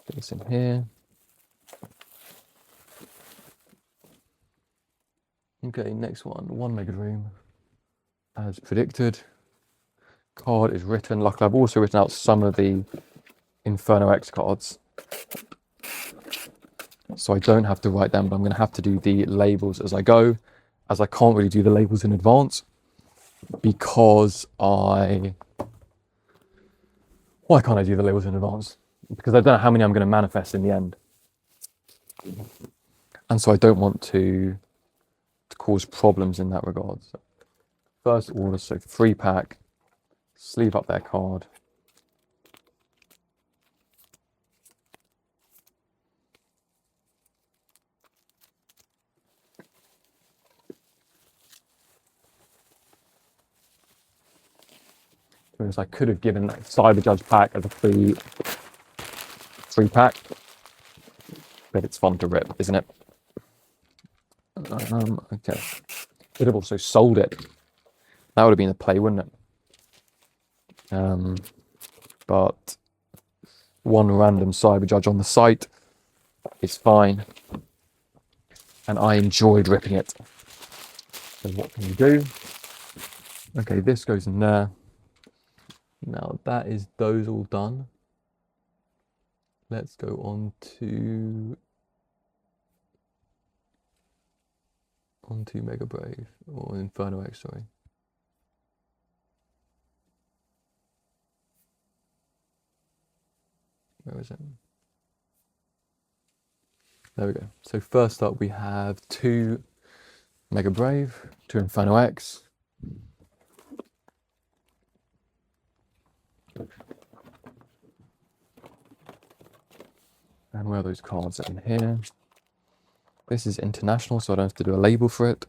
S1: Get this in here. Okay, next one Mega Dream. As predicted, card is written. Luckily, I've also written out some of the Inferno X cards, so I don't have to write them, but I'm going to have to do the labels as I go, as I can't really do the labels in advance because why can't I do the labels in advance? Because I don't know how many I'm going to manifest in the end, and so I don't want to cause problems in that regard. So first order, so 3-pack, sleeve up their card. Whereas I could have given that Cyber Judge pack as a free 3-pack, but it's fun to rip, isn't it? Okay. Could have also sold it. That would have been a play, wouldn't it? But one random Cyber Judge on the site is fine, and I enjoyed ripping it. So what can you do? Okay, this goes in there. Now that is those all done. Let's go on to Mega Brave, or Inferno X, sorry. Where is it? There we go. So first up we have 2 Mega Brave, 2 Inferno X. And where are those cards in here? This is international, so I don't have to do a label for it.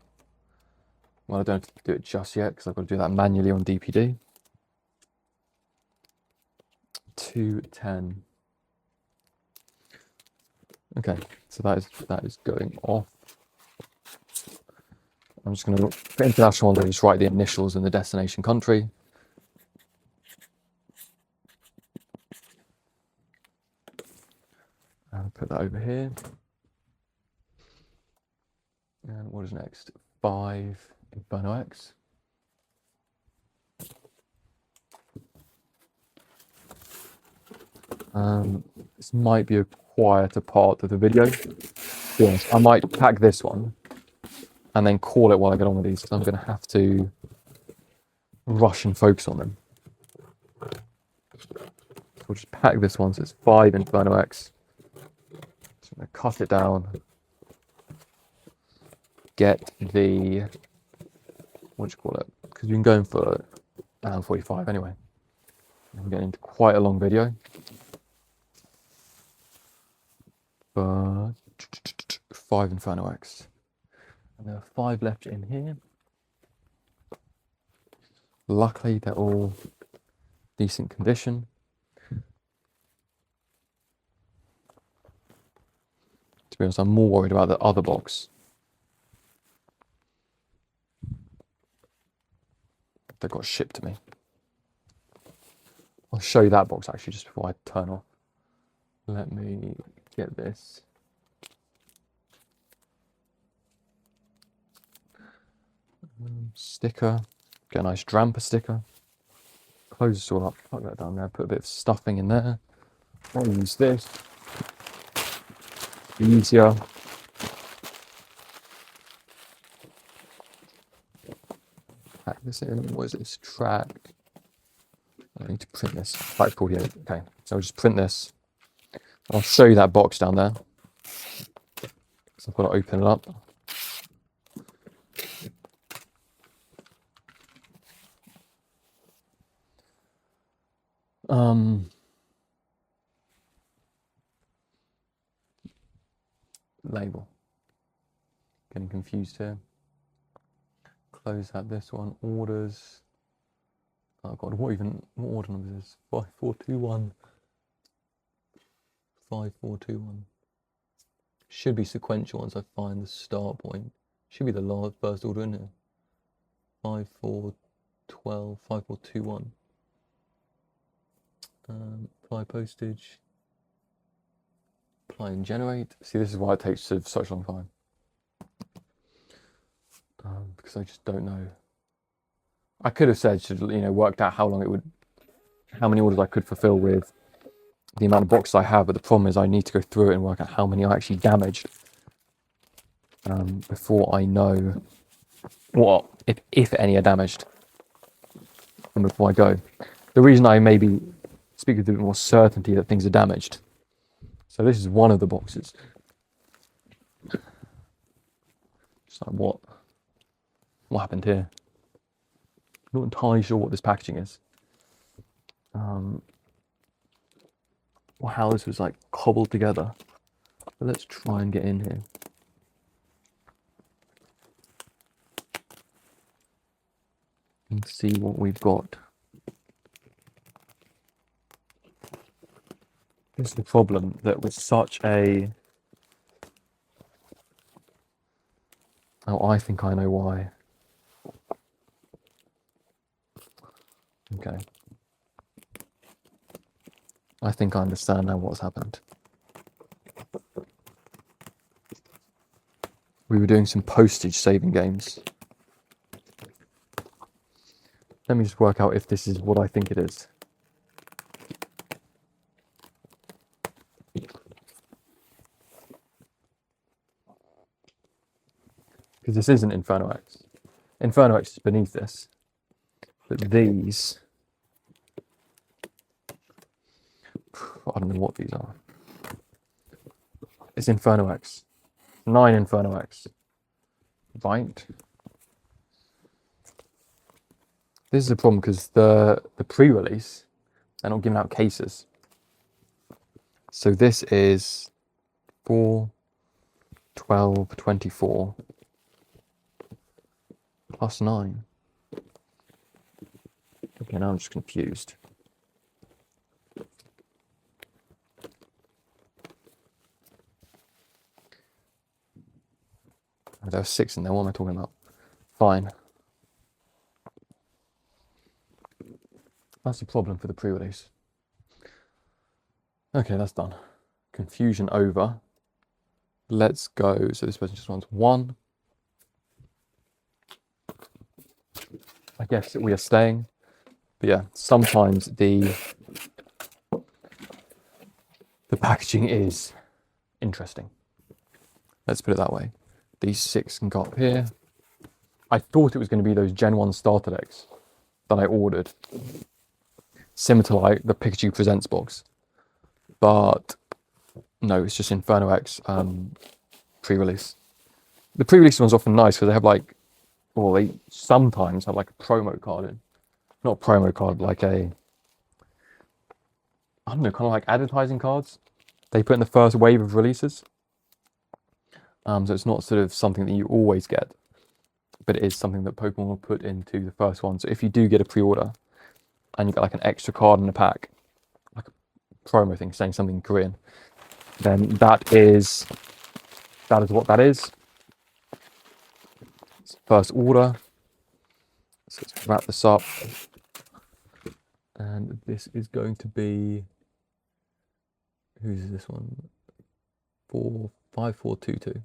S1: Well, I don't have to do it just yet because I've got to do that manually on DPD. 210. Okay, so that is going off. I'm just going to, for international ones, I just write the initials and the destination country. I'll put that over here. And what is next? 5 Inferno X. This might be a quieter part of the video. To be honest, I might pack this one and then call it while I get on with these because I'm going to have to rush and focus on them. So we'll just pack this one, so it's 5 Inferno X. So I'm going to cut it down. Get the, what do you call it? Because we've been going for an hour 45 anyway. I'm getting into quite a long video. But 5 Inferno X. And there are 5 left in here. Luckily, they're all decent condition. To be honest, I'm more worried about the other box. That got shipped to me. I'll show you that box actually just before I turn off. Let me get this. Sticker. Get a nice Dramper sticker. Close this all up. Plug that down there. Put a bit of stuffing in there. I'll use this. Easier. Pack this in. What is this? Track. I need to print this. 548. Okay, so I'll just print this. I'll show you that box down there. So I've got to open it up. Label. Getting confused here. Close out this one. Orders. Oh god, what order number is this? 5421. 5421. Should be sequential once I find the start point. Should be the first order in here. 5412, 5421. Apply postage. Apply and generate. See, this is why it takes such a long time. Because I just don't know. I could have said, worked out how many orders I could fulfill with the amount of boxes I have, but the problem is I need to go through it and work out how many are actually damaged before I know what, if any, are damaged, and before I go. The reason I maybe speak with a bit more certainty that things are damaged. So this is one of the boxes. Just like what happened here? Not entirely sure what this packaging is. Or how this was like cobbled together. But let's try and get in here. And see what we've got. This is the problem, that with such a... Oh, I think I know why. Okay. I think I understand now what's happened. We were doing some postage saving games. Let me just work out if this is what I think it is. Because this isn't Inferno X. Inferno X is beneath this. But these... I don't know what these are. It's Inferno X. 9 Inferno X. Right. This is a problem because the pre-release, they're not giving out cases. So this is 4, 12, 24 plus 9. Okay, now I'm just confused. There was 6 in there. What am I talking about? Fine. That's the problem for the pre-release. Okay, that's done. Confusion over. Let's go. So this person just wants 1. I guess we are staying. But yeah, sometimes the packaging is interesting. Let's put it that way. These 6 can go up here. I thought it was going to be those Gen 1 starter decks that I ordered. Similar to like the Pikachu Presents box. But no, it's just Inferno X pre-release. The pre-release one's often nice because they have like, well, they sometimes have like a promo card in. Not a promo card, like a, I don't know, kind of like advertising cards they put in the first wave of releases. So it's not sort of something that you always get, but it is something that Pokemon will put into the first one. So if you do get a pre-order and you get like an extra card in the pack, like a promo thing saying something in Korean, then that is what that is. It's first order. So let's wrap this up. And this is going to be, who's this one? 5422.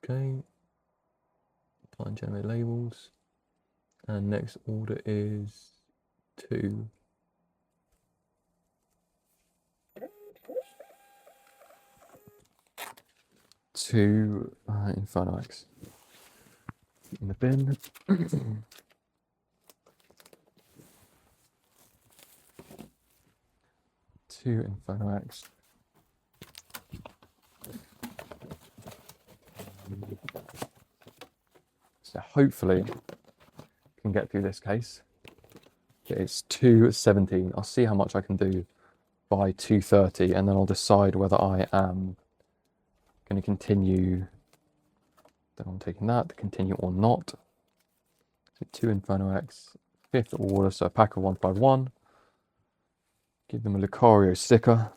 S1: Okay. Apply and generate labels. And next order is 2. Inferno X. In the bin. 2 Inferno X. So hopefully can get through this case. It's 2:17. I'll see how much I can do by 2:30, and then I'll decide whether I am going to continue. Then I'm taking that to continue or not. So 2 Inferno X, 5th order, so a pack of 151. Give them a Lucario sticker.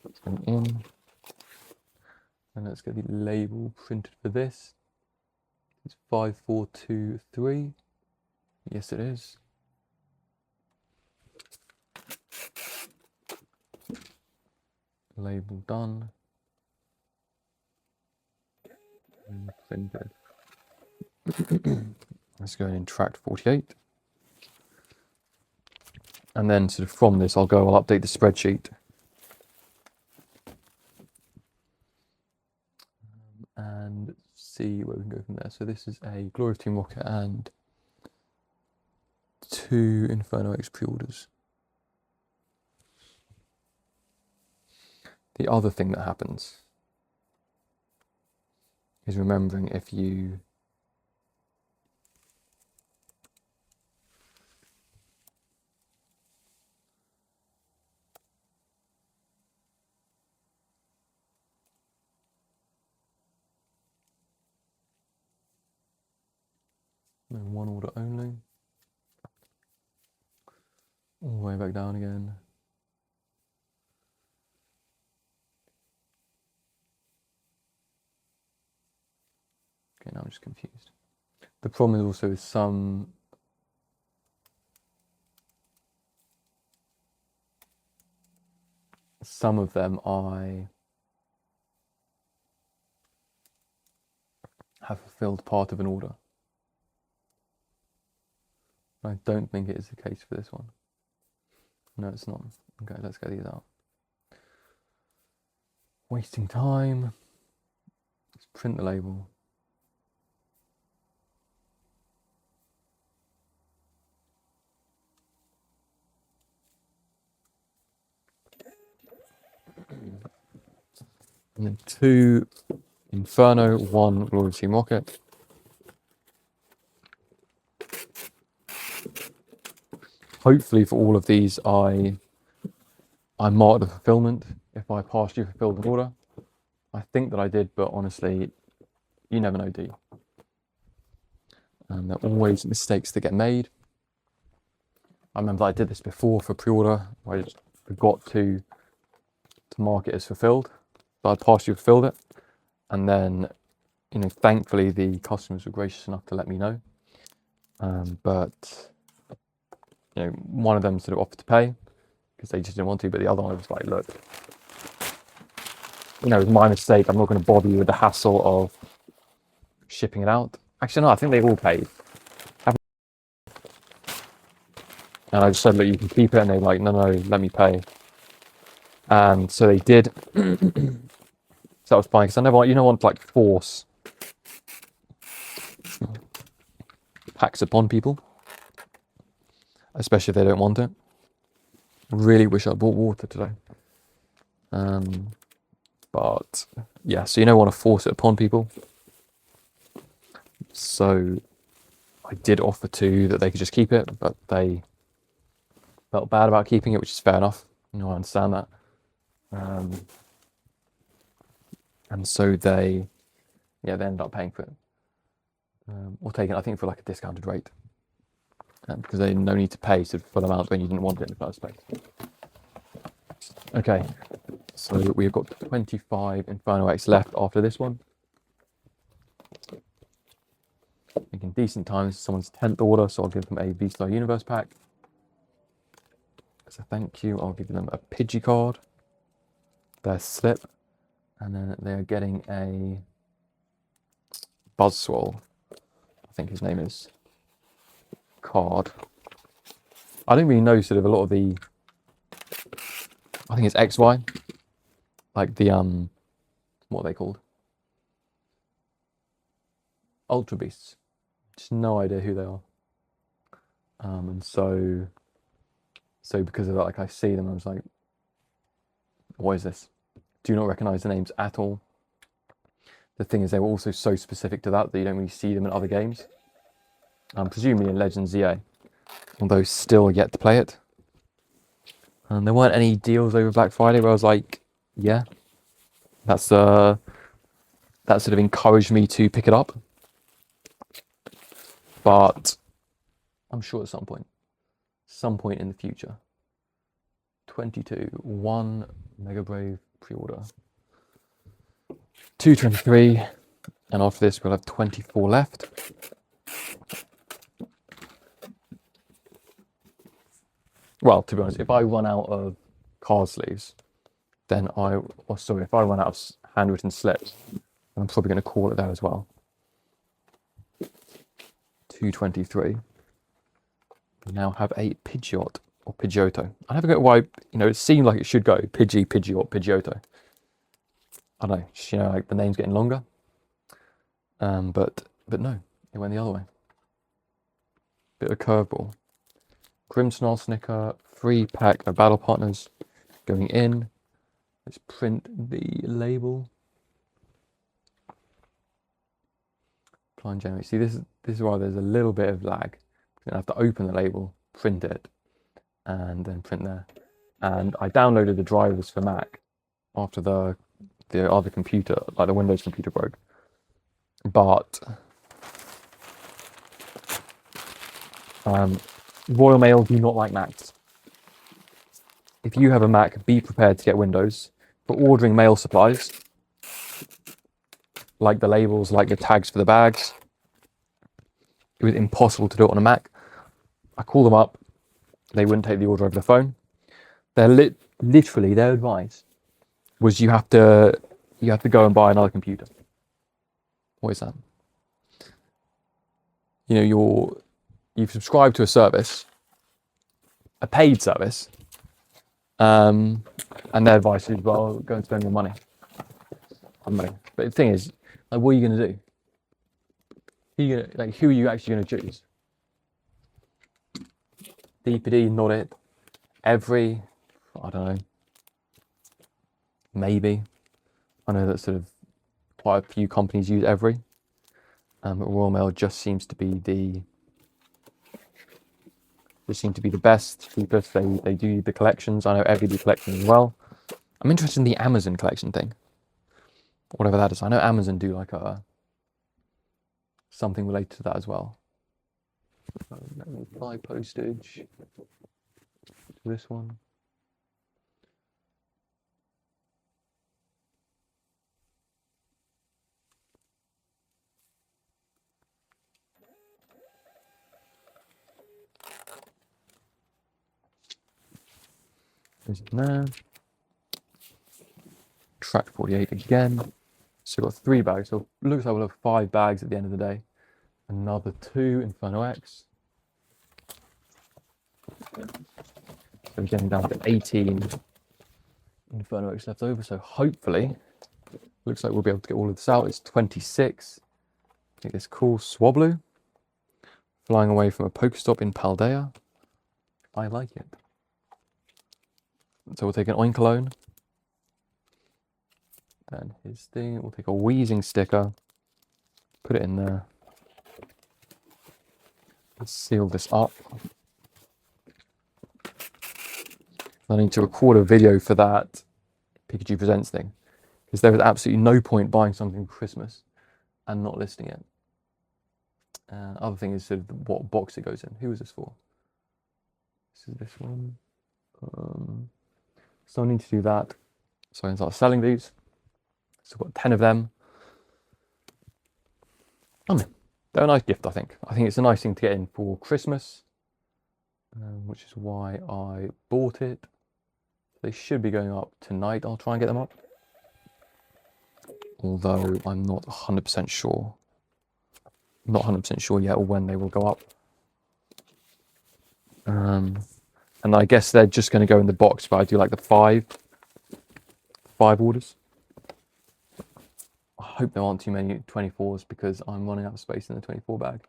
S1: Let's go in. And let's get the label printed for this. It's 5423. Yes, it is. Label done. And printed. Let's go in tract 48. And then sort of from this, I'll update the spreadsheet. And see where we can go from there. So this is a Glory of Team Rocket and 2 Inferno X Preorders. The other thing that happens is remembering if you one order only. All the way back down again. Okay, now I'm just confused. The problem is also with some of them I have fulfilled part of an order. I don't think it is the case for this one. No, it's not. Okay, let's get these out. Wasting time. Let's print the label. And then 2 Inferno, 1 Glory of Team Rocket. Hopefully for all of these, I marked the fulfillment if I partially fulfilled an order. I think that I did, but honestly, you never know, do you? And there are always mistakes that get made. I remember I did this before for pre-order. I just forgot to mark it as fulfilled. So I partially fulfilled it. And then, thankfully the customers were gracious enough to let me know. But one of them sort of offered to pay because they just didn't want to, but the other one was like, look, it was my mistake. I'm not going to bother you with the hassle of shipping it out. Actually, no, I think they all paid. And I just said, look, you can keep it. And they were like, no, let me pay. And so they did. So that was fine because I never want to like force packs upon people, especially if they don't want it. Really wish I bought water today. But yeah, so you don't want to force it upon people. So I did offer to that they could just keep it, but they felt bad about keeping it, which is fair enough. I understand that. and so they end up paying for it, or taking, I think, for like a discounted rate, because they no need to pay the full amount when you didn't want it in the first place. Okay, so we've got 25 Inferno X left after this one. Making decent time. This is someone's 10th order, so I'll give them a V-Star Universe pack. As a thank you, I'll give them a Pidgey card, their slip, and then they're getting a Buzzswole, I think his name is, card. I don't really know sort of a lot of the, I think it's XY, like the, what are they called? Ultra Beasts. Just no idea who they are. And so because of that, like I see them, I was like, what is this? Do not recognize the names at all. The thing is, they were also so specific to that you don't really see them in other games. Presumably in Legends EA, although still yet to play it. And there weren't any deals over Black Friday where I was like, yeah, that sort of encouraged me to pick it up. But I'm sure at some point in the future. 22, 1 Mega Brave pre-order, 223, and after this we'll have 24 left. Well, to be honest, if I run out of card sleeves, then if I run out of handwritten slips, I'm probably going to call it there as well. 223. We now have a Pidgeot or Pidgeotto. I never get why, it seemed like it should go Pidgey, Pidgeot, Pidgeotto. I don't know, just, like the name's getting longer. But no, it went the other way. Bit of a curveball. Grimmsnarl Snicker, 3-pack of battle partners going in. Let's print the label. Apply and generate. See, this is why there's a little bit of lag. I have to open the label, print it, and then print there. And I downloaded the drivers for Mac after the other computer, like the Windows computer, broke. But Royal Mail do not like Macs. If you have a Mac, be prepared to get Windows. For ordering mail supplies, like the labels, like the tags for the bags, it was impossible to do it on a Mac. I called them up, they wouldn't take the order over the phone. Literally their advice was you have to go and buy another computer. What is that? You've subscribed to a service, a paid service, and their advice is, well, go and spend your money on money. But the thing is, like, what are you going to do? Who are you actually going to choose? DPD, not it. Every, I don't know. Maybe. I know that sort of quite a few companies use Every. But Royal Mail just seems to be the best, cheapest. They do the collections. I know Every do collections as well. I'm interested in the Amazon collection thing. Whatever that is. I know Amazon do like something related to that as well. Let me apply postage to this one. Goes in there. Track 48 again. So we've got 3 bags. So it looks like we'll have 5 bags at the end of the day. Another 2 Inferno X. So we're getting down to 18 Inferno X left over. So hopefully, looks like we'll be able to get all of this out. It's 26. Take this cool Swablu. Flying away from a Pokestop in Paldea. I like it. So we'll take an Oinkologne. Then his thing, we'll take a Wheezing sticker. Put it in there. Let's seal this up. I need to record a video for that Pikachu Presents thing. Because there is absolutely no point buying something for Christmas and not listing it. Other thing is sort of what box it goes in. Who is this for? This is this one. So I need to do that. So I can start selling these. So I've got 10 of them. They're a nice gift, I think. I think it's a nice thing to get in for Christmas, which is why I bought it. They should be going up tonight. I'll try and get them up. Although I'm not 100% sure. Not 100% sure yet or when they will go up. And I guess they're just going to go in the box, but I do like the five orders. I hope there aren't too many 24s because I'm running out of space in the 24 bag.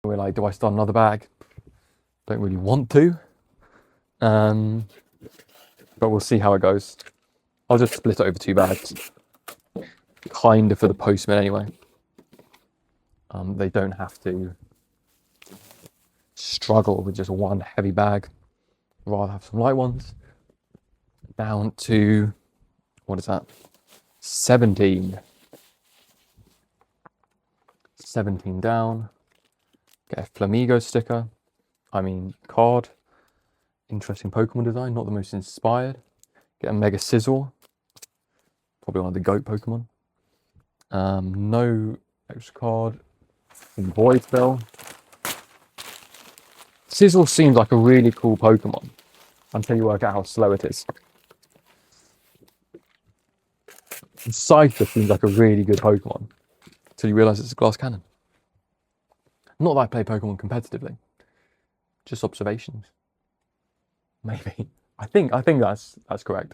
S1: We're like, do I start another bag? Don't really want to. But we'll see how it goes. I'll just split it over 2 bags. Kind of for the postman anyway. They don't have to struggle with just one heavy bag. Rather have some light ones. Down to, what is that? 17. 17 down. Get a Flamigo sticker. Card. Interesting Pokemon design. Not the most inspired. Get a Mega Sizzle. Probably one of the GOAT Pokemon. No extra card. In Voidspell. Sizzle seems like a really cool Pokemon until you work out how slow it is. And Scyther seems like a really good Pokemon until you realise it's a glass cannon. Not that I play Pokemon competitively, just observations. Maybe. I think that's correct.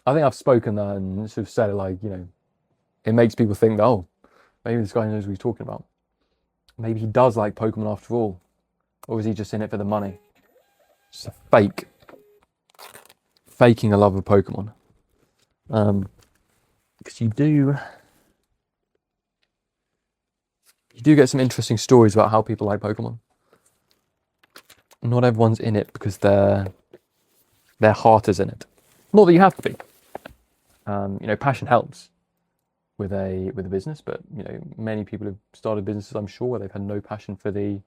S1: I think I've spoken there and sort of said it like, it makes people think that, oh, maybe this guy knows what he's talking about. Maybe he does like Pokemon after all. Or is he just in it for the money? Just a fake. Faking a love of Pokemon. Because you do get some interesting stories about how people like Pokemon. Not everyone's in it because their heart is in it. Not that you have to be. Passion helps with a business, but many people have started businesses, I'm sure, where they've had no passion for the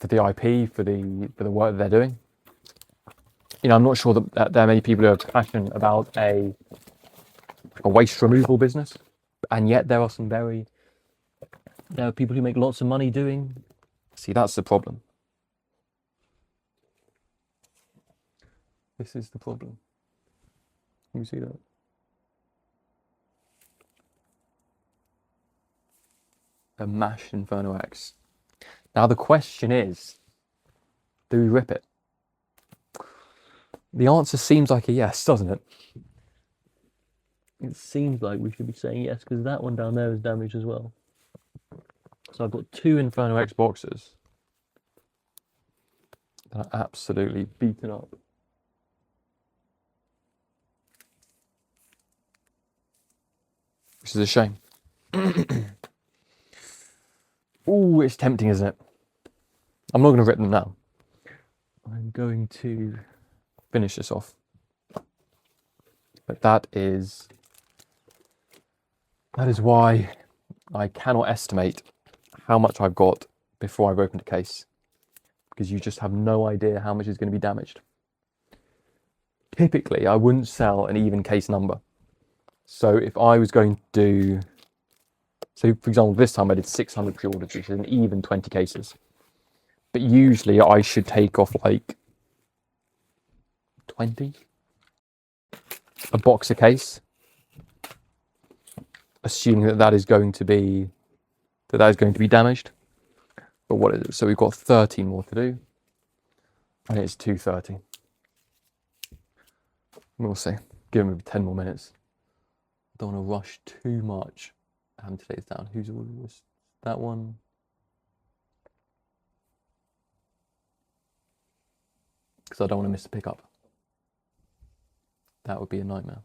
S1: IP, for the work that they're doing. I'm not sure that there are many people who are passionate about a waste removal business, and yet there are people who make lots of money doing. See, that's the problem. This is the problem. You see that? A mashed Inferno X. Now the question is, do we rip it? The answer seems like a yes, doesn't it? It seems like we should be saying yes, because that one down there is damaged as well. So I've got 2 Inferno X boxes that are absolutely beaten up. Which is a shame. Ooh, it's tempting, isn't it? I'm not going to rip them now. I'm going to finish this off. But that is why I cannot estimate how much I've got before I've opened a case. Because you just have no idea how much is going to be damaged. Typically, I wouldn't sell an even case number. So if I was going to do... So for example, this time I did 600 pre-orders, which is an even 20 cases. But usually I should take off like 20? A box a case. Assuming that is going to be damaged. But what is it? So we've got 13 more to do. And it's 2:30. We'll see. Give them 10 more minutes. Don't want to rush too much. I haven't today's down. Whose order was that one? Because I don't want to miss the pickup. That would be a nightmare.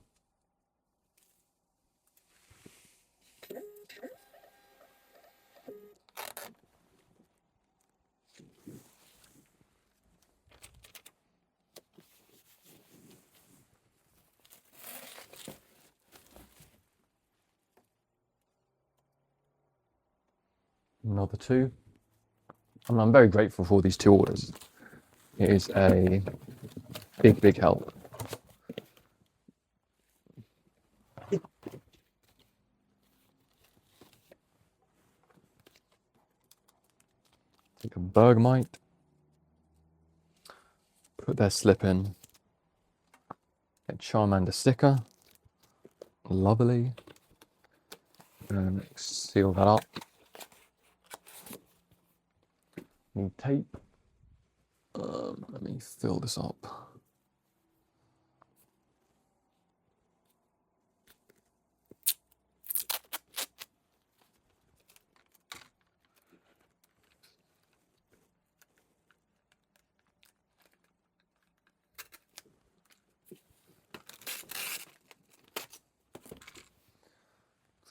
S1: another 2. And I'm very grateful for these 2 orders. It is a big help. Take a Bergmite, put their slip in, get Charmander sticker, lovely, and seal that up. Need tape. Let me fill this up.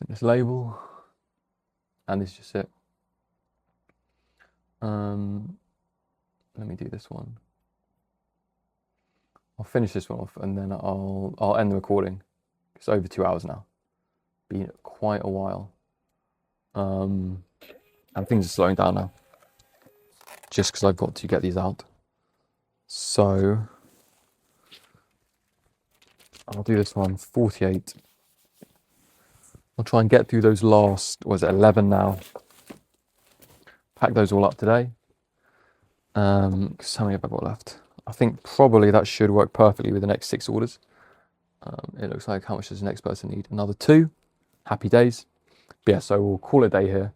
S1: This label, and this is just it. Let me do this one. I'll finish this one off, and then I'll end the recording. It's over 2 hours now. Been quite a while, and things are slowing down now. Just because I've got to get these out. So I'll do this one 48. I'll try and get through those last, was it 11 now? Pack those all up today. Because how many have I got left? I think probably that should work perfectly with the next 6 orders. It looks like, how much does the next person need? Another 2. Happy days. But yeah, so we'll call it a day here.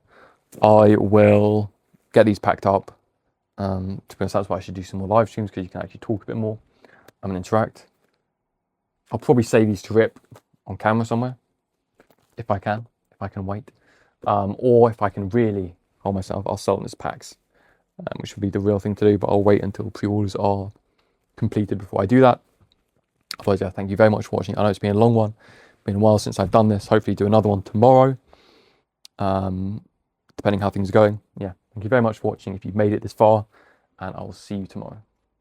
S1: I will get these packed up. To be honest, that's why I should do some more live streams, because you can actually talk a bit more and interact. I'll probably save these to rip on camera somewhere. If I can wait. Or if I can really hold myself, I'll sell them as packs, which would be the real thing to do, but I'll wait until pre-orders are completed before I do that. Otherwise, yeah, thank you very much for watching. I know it's been a long one. Been a while since I've done this. Hopefully do another one tomorrow, depending how things are going. Yeah, thank you very much for watching if you've made it this far, and I will see you tomorrow.